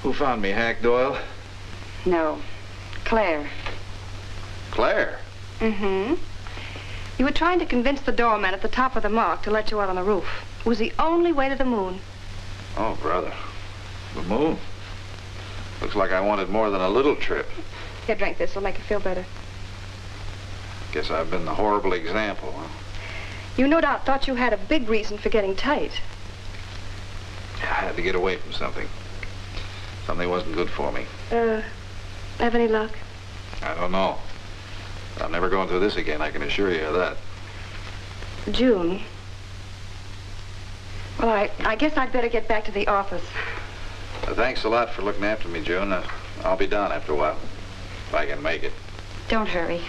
Who found me, Hack Doyle? No. Claire. Claire? Mm-hmm. You were trying to convince the doorman at the top of the mark to let you out on the roof. It was the only way to the moon. Oh, brother. The moon? Looks like I wanted more than a little trip. Here, drink this. It'll make you feel better. Guess I've been the horrible example, huh? You no doubt thought you had a big reason for getting tight. I had to get away from something. Something wasn't good for me. Have any luck? I don't know. I'm never going through this again, I can assure you of that. June. Well, I guess I'd better get back to the office. Thanks a lot for looking after me, June. I'll be down after a while, if I can make it. Don't hurry.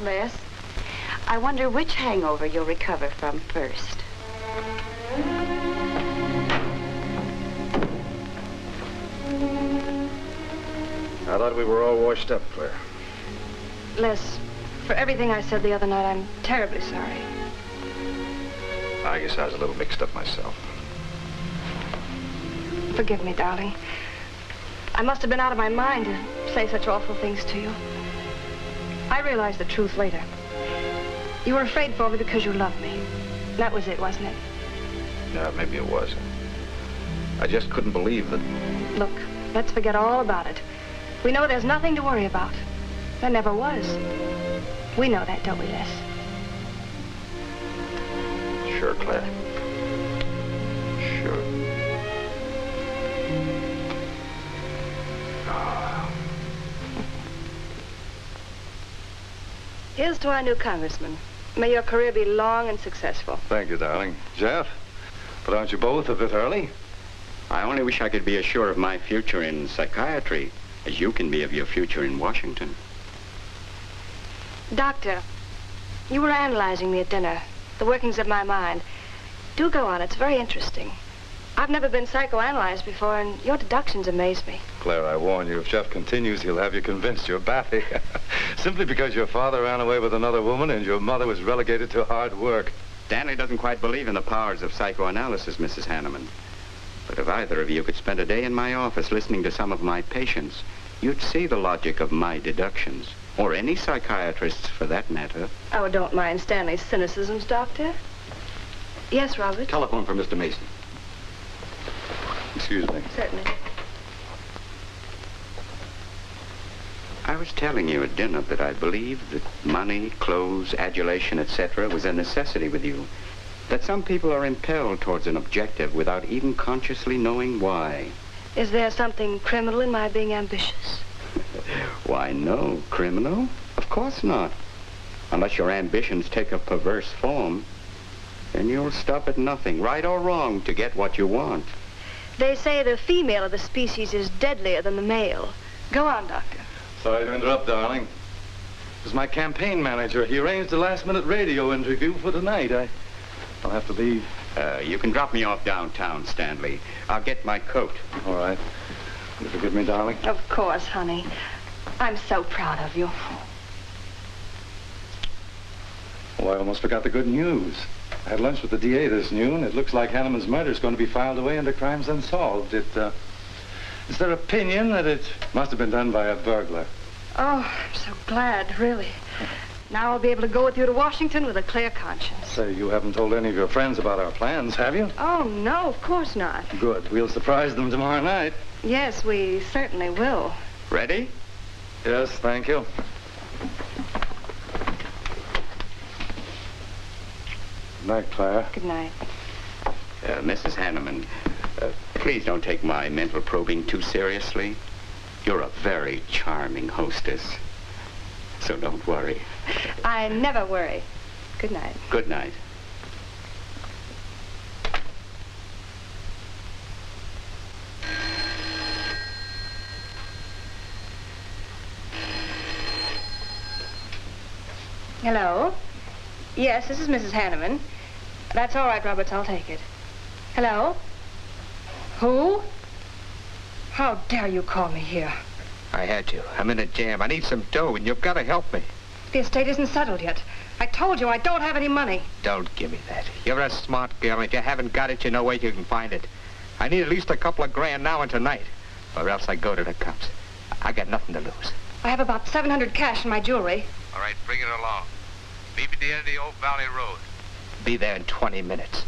Les, I wonder which hangover you'll recover from first. I thought we were all washed up, Claire. Les, for everything I said the other night, I'm terribly sorry. I guess I was a little mixed up myself. Forgive me, darling. I must have been out of my mind to say such awful things to you. I realized the truth later. You were afraid for me because you loved me. That was it, wasn't it? Yeah, maybe it was. I just couldn't believe that... Look, let's forget all about it. We know there's nothing to worry about. There never was. We know that, don't we, Les? Sure, Claire. Sure. Here's to our new congressman. May your career be long and successful. Thank you, darling. Jeff, but aren't you both a bit early? I only wish I could be as sure of my future in psychiatry as you can be of your future in Washington. Doctor, you were analyzing me at dinner, the workings of my mind. Do go on, it's very interesting. I've never been psychoanalyzed before, and your deductions amaze me. Claire, I warn you, if Jeff continues, he'll have you convinced you're batty. Simply because your father ran away with another woman and your mother was relegated to hard work. Stanley doesn't quite believe in the powers of psychoanalysis, Mrs. Hanneman. But if either of you could spend a day in my office listening to some of my patients, you'd see the logic of my deductions. Or any psychiatrist's, for that matter. Oh, don't mind Stanley's cynicisms, Doctor. Yes, Robert? Telephone for Mr. Mason. Excuse me. Certainly. I was telling you at dinner that I believe that money, clothes, adulation, etc. was a necessity with you. That some people are impelled towards an objective without even consciously knowing why. Is there something criminal in my being ambitious? Why, no. Criminal? Of course not. Unless your ambitions take a perverse form, then you'll stop at nothing, right or wrong, to get what you want. They say the female of the species is deadlier than the male. Go on, Doctor. Sorry to interrupt, darling. It was my campaign manager. He arranged a last-minute radio interview for tonight. I'll have to leave. You can drop me off downtown, Stanley. I'll get my coat. All right. You forgive me, darling? Of course, honey. I'm so proud of you. Oh, I almost forgot the good news. I had lunch with the DA this noon. It looks like Hanneman's murder is going to be filed away under crimes unsolved. It's their opinion that it must have been done by a burglar. Oh, I'm so glad, really. Now I'll be able to go with you to Washington with a clear conscience. Say, you haven't told any of your friends about our plans, have you? Oh, no, of course not. Good. We'll surprise them tomorrow night. Yes, we certainly will. Ready? Yes, thank you. Good night, Claire. Good night. Mrs. Hanneman, please don't take my mental probing too seriously. You're a very charming hostess. So don't worry. I never worry. Good night. Good night. Hello? Yes, this is Mrs. Hanneman. That's all right, Roberts. I'll take it. Hello? Who? How dare you call me here? I had to. I'm in a jam. I need some dough, and you've got to help me. The estate isn't settled yet. I told you I don't have any money. Don't give me that. You're a smart girl, and if you haven't got it, you know where you can find it. I need at least a couple of grand now and tonight, or else I go to the cops. I got nothing to lose. I have about $700 cash in my jewelry. All right, bring it along. Meet me at the end of the Old Valley Road. Be there in 20 minutes.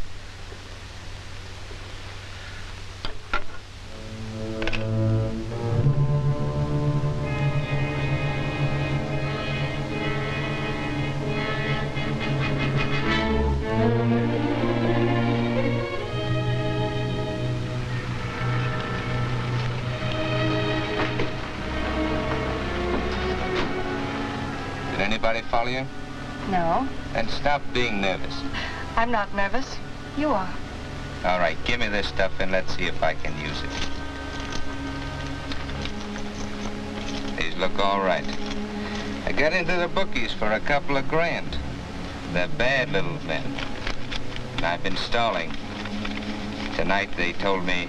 Did anybody follow you? No. Then stop being nervous. I'm not nervous. You are. All right, give me this stuff and let's see if I can use it. These look all right. I got into the bookies for a couple of grand. They're bad little men. I've been stalling. Tonight they told me,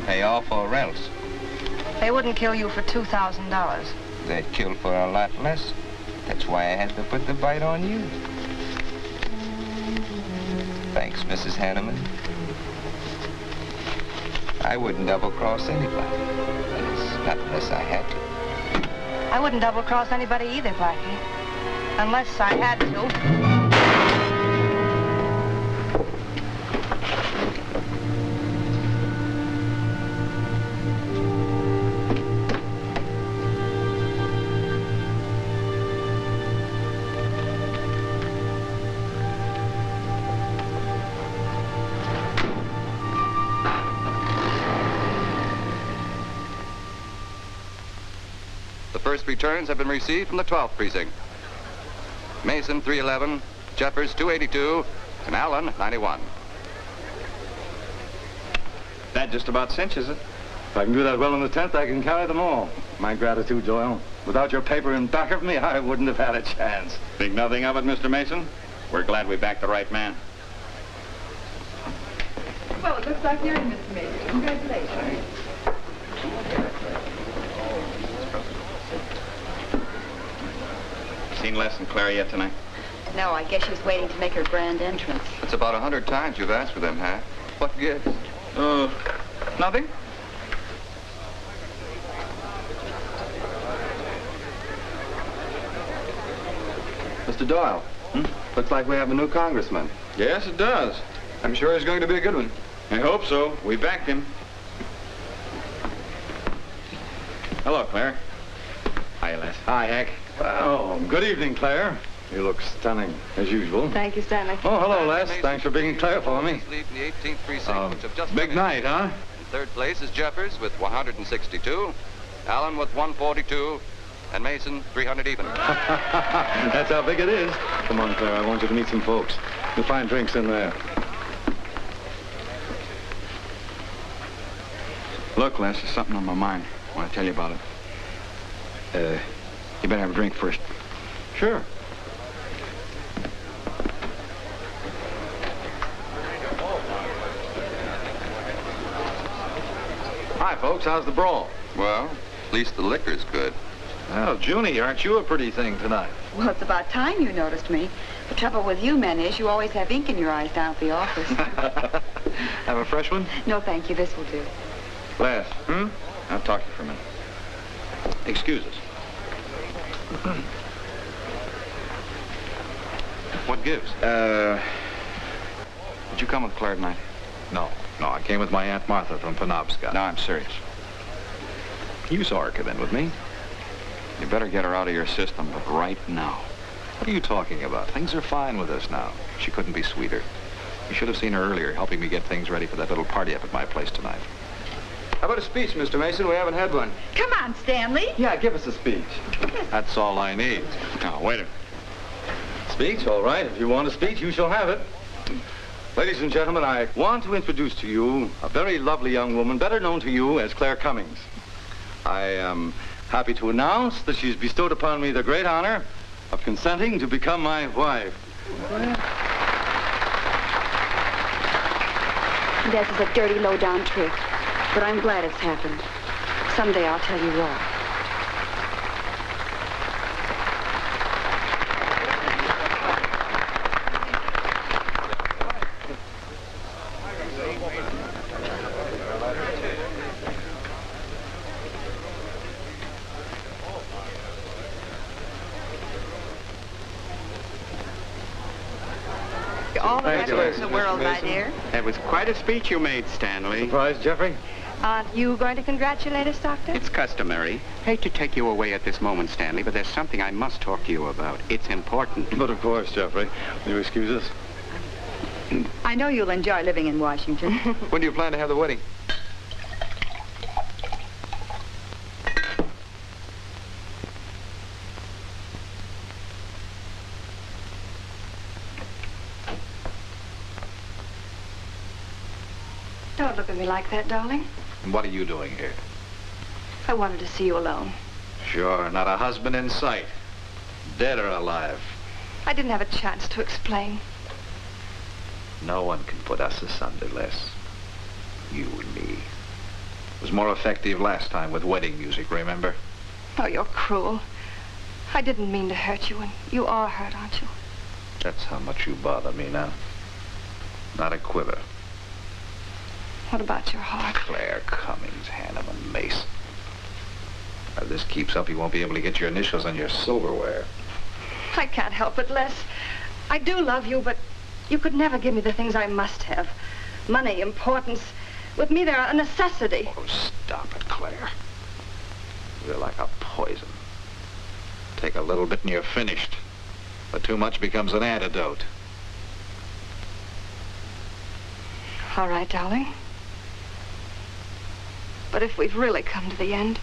payoff or else. They wouldn't kill you for $2,000. They'd kill for a lot less. That's why I had to put the bite on you. Thanks, Mrs. Hanneman. I wouldn't double-cross anybody. Not unless I had to. I wouldn't double-cross anybody either, Blackie. Unless I had to. First returns have been received from the 12th precinct. Mason, 311, Jeffers, 282, and Allen, 91. That just about cinches it. If I can do that well in the 10th, I can carry them all. My gratitude, Doyle. Without your paper in back of me, I wouldn't have had a chance. Think nothing of it, Mr. Mason. We're glad we backed the right man. Well, it looks like you're in, Mr. Mason. Congratulations. Seen Les and Claire yet tonight? No, I guess she's waiting to make her grand entrance. It's about 100 times you've asked for them, huh? What gives? Nothing. Mr. Doyle, looks like we have a new congressman. Yes, it does. I'm sure he's going to be a good one. I hope so. We backed him. Hello, Claire. Hi, Les. Hi, Hank. Oh, good evening, Claire. You look stunning, as usual. Thank you, Stanley. Oh, hello, Les. Thanks for being Claire for me. Lead in the 18th precinct, which have just Big night, huh? In third place is Jeffers with 162, Allen with 142, and Mason 300 even. That's how big it is. Come on, Claire. I want you to meet some folks. You'll find drinks in there. Look, Les, there's something on my mind. I want to tell you about it. You better have a drink first. Sure. Hi, folks. How's the brawl? Well, at least the liquor's good. Well, Junie, aren't you a pretty thing tonight? Well, it's about time you noticed me. The trouble with you men is you always have ink in your eyes down at the office. Have a fresh one? No, thank you. This will do. Les. I'll talk to you for a minute. Excuse us. What gives? Did you come with Claire tonight? No, I came with my Aunt Martha from Penobscot. No, I'm serious. You saw her come in with me. You better get her out of your system, but right now. What are you talking about? Things are fine with us now. She couldn't be sweeter. You should have seen her earlier, helping me get things ready for that little party up at my place tonight. How about a speech, Mr. Mason? We haven't had one. Come on, Stanley. Yeah, give us a speech. That's all I need. Now, wait a minute. Speech, all right. If you want a speech, you shall have it. Ladies and gentlemen, I want to introduce to you a very lovely young woman, better known to you as Claire Cummings. I am happy to announce that she's bestowed upon me the great honor of consenting to become my wife. This is a dirty, low-down trick, but I'm glad it's happened. Someday I'll tell you why. All the rest in the world, my dear. That was quite a speech you made, Stanley. Surprised, Jeffrey? Aren't you going to congratulate us, Doctor? It's customary. Hate to take you away at this moment, Stanley, but there's something I must talk to you about. It's important. But of course, Jeffrey. Will you excuse us? I know you'll enjoy living in Washington. When do you plan to have the wedding? Don't look at me like that, darling. And what are you doing here? I wanted to see you alone. Sure, not a husband in sight. Dead or alive. I didn't have a chance to explain. No one can put us asunder, Les. You and me. It was more effective last time with wedding music, remember? Oh, you're cruel. I didn't mean to hurt you, and you are hurt, aren't you? That's how much you bother me now. Not a quiver. What about your heart? Claire Cummings, Hanneman, Mason. If this keeps up, you won't be able to get your initials on your silverware. I can't help it, Les. I do love you, but you could never give me the things I must have. Money, importance. With me, they're a necessity. Oh, stop it, Claire. You're like a poison. Take a little bit and you're finished. But too much becomes an antidote. All right, darling. But if we've really come to the end...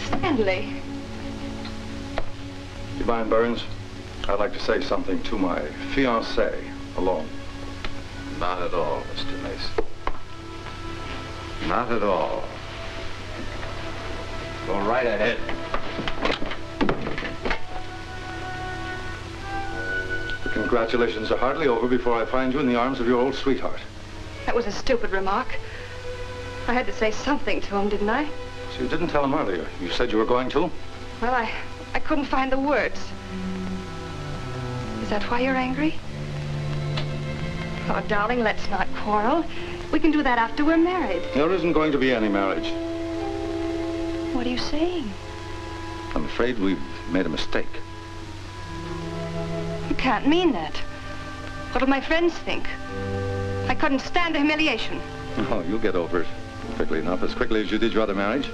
Stanley. Do you mind, Burns? I'd like to say something to my fiancée alone. Not at all, Mr. Mason. Not at all. Go right ahead. The congratulations are hardly over before I find you in the arms of your old sweetheart. That was a stupid remark. I had to say something to him, didn't I? So you didn't tell him earlier. You said you were going to? Well, I couldn't find the words. Is that why you're angry? Oh, darling, let's not quarrel. We can do that after we're married. There isn't going to be any marriage. What are you saying? I'm afraid we've made a mistake. You can't mean that. What'll my friends think? I couldn't stand the humiliation. Oh, you'll get over it quickly enough, as quickly as you did your other marriage.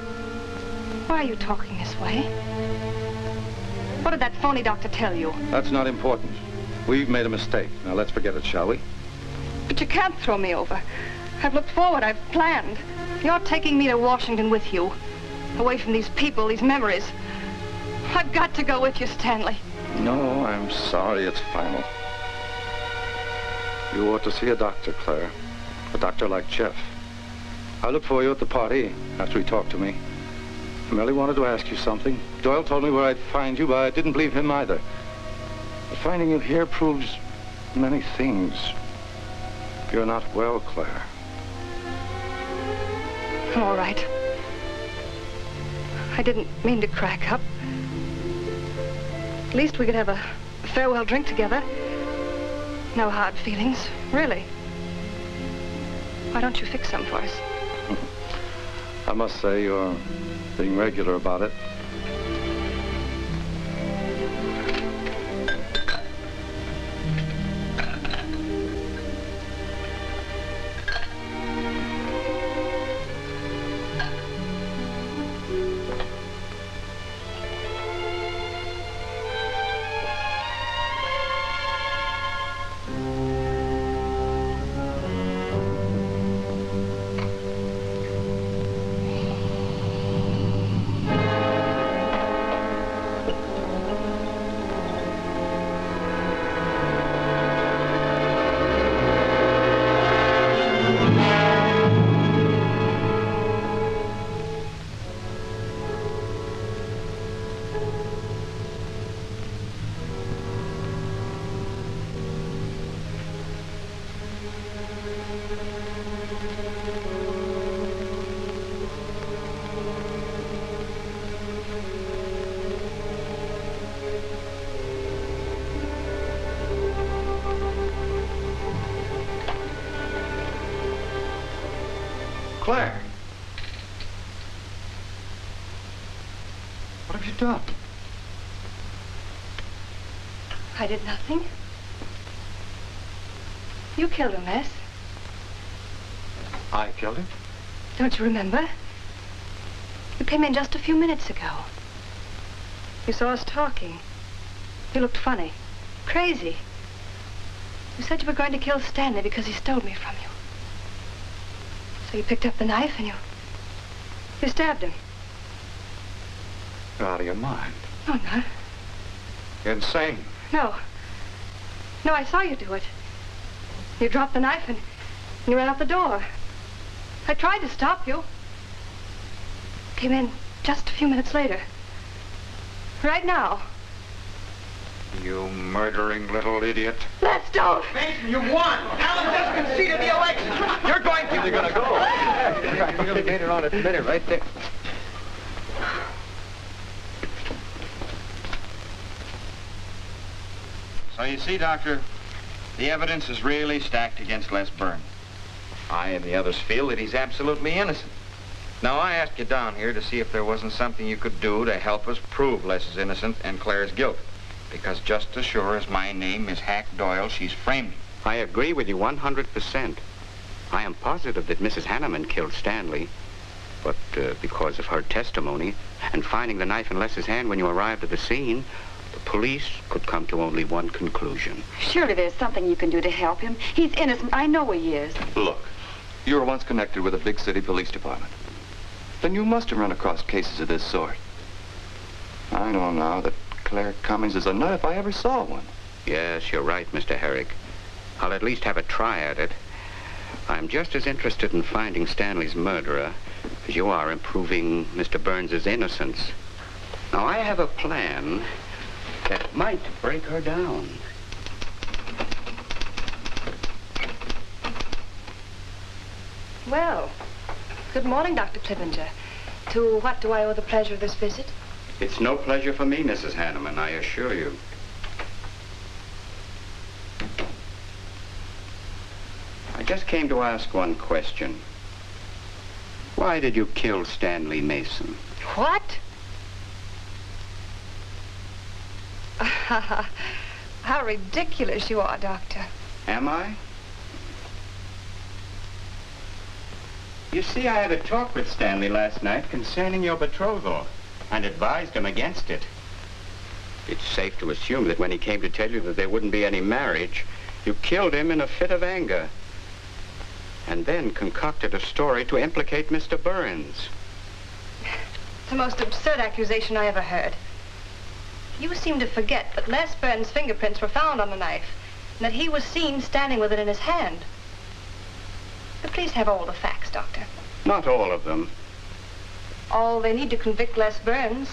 Why are you talking this way? What did that phony doctor tell you? That's not important. We've made a mistake. Now let's forget it, shall we? But you can't throw me over. I've looked forward, I've planned. You're taking me to Washington with you. Away from these people, these memories. I've got to go with you, Stanley. No, I'm sorry, it's final. You ought to see a doctor, Claire. A doctor like Jeff. I'll look for you at the party after he talked to me. I merely wanted to ask you something. Doyle told me where I'd find you, but I didn't believe him either. But finding you here proves many things. You're not well, Claire. All right. I didn't mean to crack up. At least we could have a farewell drink together. No hard feelings, really. Why don't you fix some for us? I must say you're being regular about it. Claire! What have you done? I did nothing. You killed him, Les. I killed him? Don't you remember? You came in just a few minutes ago. You saw us talking. You looked funny. Crazy. You said you were going to kill Stanley because he stole me from you. So you picked up the knife and you stabbed him. You're out of your mind. No, I'm not. You're insane. No. No, I saw you do it. You dropped the knife and you ran out the door. I tried to stop you. Came in just a few minutes later. Right now. You murdering little idiot. Let's don't. Mason, you won. Alan just conceded the election. You're going to. You're gonna go. You made it on its minute right there. So you see, Doctor, the evidence is really stacked against Les Burns. I and the others feel that he's absolutely innocent. Now, I asked you down here to see if there wasn't something you could do to help us prove Les is innocent and Claire's guilty. Because just as sure as my name is Hack Doyle, she's framed him. I agree with you 100%. I am positive that Mrs. Hanneman killed Stanley. But because of her testimony and finding the knife in Les's hand when you arrived at the scene, the police could come to only one conclusion. Surely there's something you can do to help him. He's innocent. I know he is. Look, you were once connected with a big city police department. Then you must have run across cases of this sort. I know now that Claire Cummings is a nut if I ever saw one. Yes, you're right, Mr. Herrick. I'll at least have a try at it. I'm just as interested in finding Stanley's murderer as you are in proving Mr. Burns' innocence. Now, I have a plan that might break her down. Well, good morning, Dr. Clippinger. To what do I owe the pleasure of this visit? It's no pleasure for me, Mrs. Hanneman, I assure you. I just came to ask one question. Why did you kill Stanley Mason? What? How ridiculous you are, Doctor. Am I? You see, I had a talk with Stanley last night concerning your betrothal and advised him against it. It's safe to assume that when he came to tell you that there wouldn't be any marriage, you killed him in a fit of anger and then concocted a story to implicate Mr. Burns. It's the most absurd accusation I ever heard. You seem to forget that Les Burns' fingerprints were found on the knife and that he was seen standing with it in his hand. But please have all the facts, Doctor. Not all of them. All they need to convict Les Burns.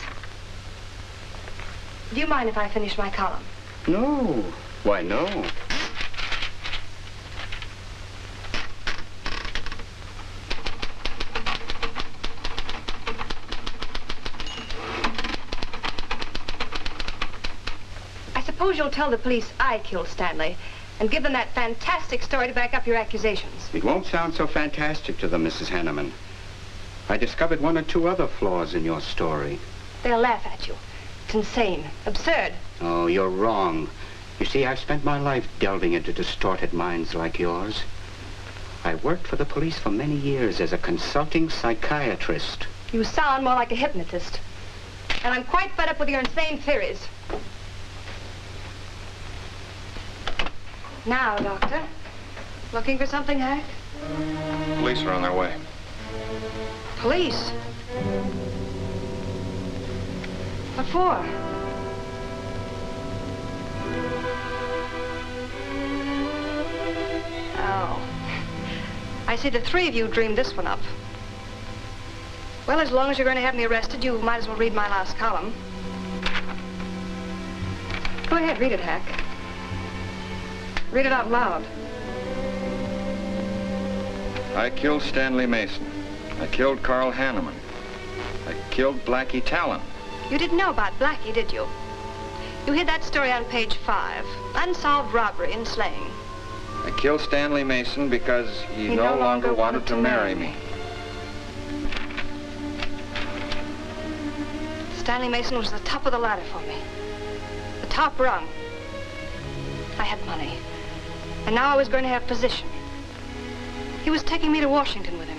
Do you mind if I finish my column? No. Why, no. I suppose you'll tell the police I killed Stanley and give them that fantastic story to back up your accusations. It won't sound so fantastic to them, Mrs. Hanneman. I discovered one or two other flaws in your story. They'll laugh at you. It's insane, absurd. Oh, you're wrong. You see, I've spent my life delving into distorted minds like yours. I worked for the police for many years as a consulting psychiatrist. You sound more like a hypnotist. And I'm quite fed up with your insane theories. Now, Doctor, looking for something, Hack? Police are on their way. Police? What for? Oh. I see the three of you dreamed this one up. Well, as long as you're going to have me arrested, you might as well read my last column. Go ahead, read it, Hack. Read it out loud. I killed Stanley Mason. I killed Carl Hanneman. I killed Blackie Talon. You didn't know about Blackie, did you? You heard that story on page 5. Unsolved robbery and slaying. I killed Stanley Mason because he no longer wanted to marry me. Stanley Mason was the top of the ladder for me. The top rung. I had money. And now I was going to have position. He was taking me to Washington with him.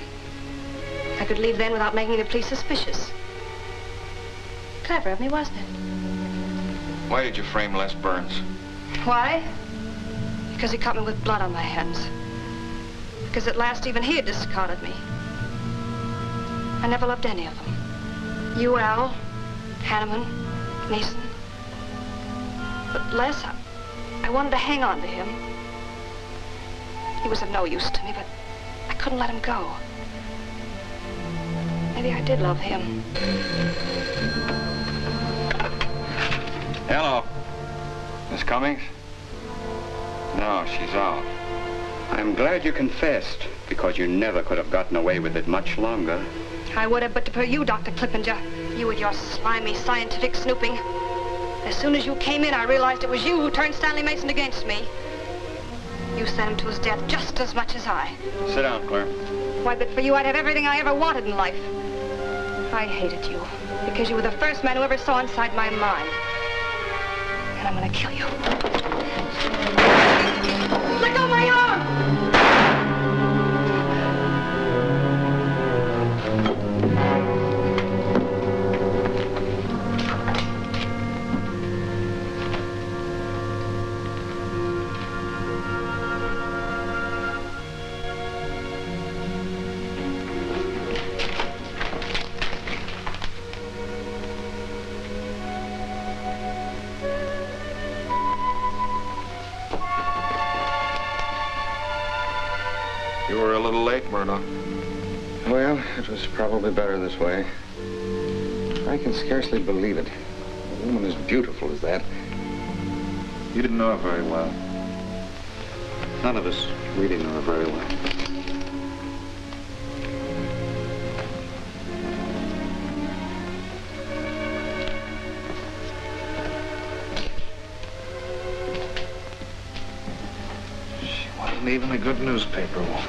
I could leave then without making the police suspicious. Clever of me, wasn't it? Why did you frame Les Burns? Why? Because he caught me with blood on my hands. Because at last even he had discarded me. I never loved any of them. You, Al, Hanneman, Mason. But Les, I wanted to hang on to him. He was of no use to me, but I couldn't let him go. Maybe I did love him. Hello. Miss Cummings? No, she's out. I'm glad you confessed, because you never could have gotten away with it much longer. I would have, but for you, Dr. Clippinger. You with your slimy scientific snooping. As soon as you came in, I realized it was you who turned Stanley Mason against me. You sent him to his death just as much as I. Sit down, Claire. Why, but for you, I'd have everything I ever wanted in life. I hated you, because you were the first man who ever saw inside my mind. And I'm gonna kill you. Let go of my arm! You were a little late, Murdoch. Well, it was probably better this way. I can scarcely believe it. A woman as beautiful as that. You didn't know her very well. None of us really knew her very well. She wasn't even a good newspaper woman.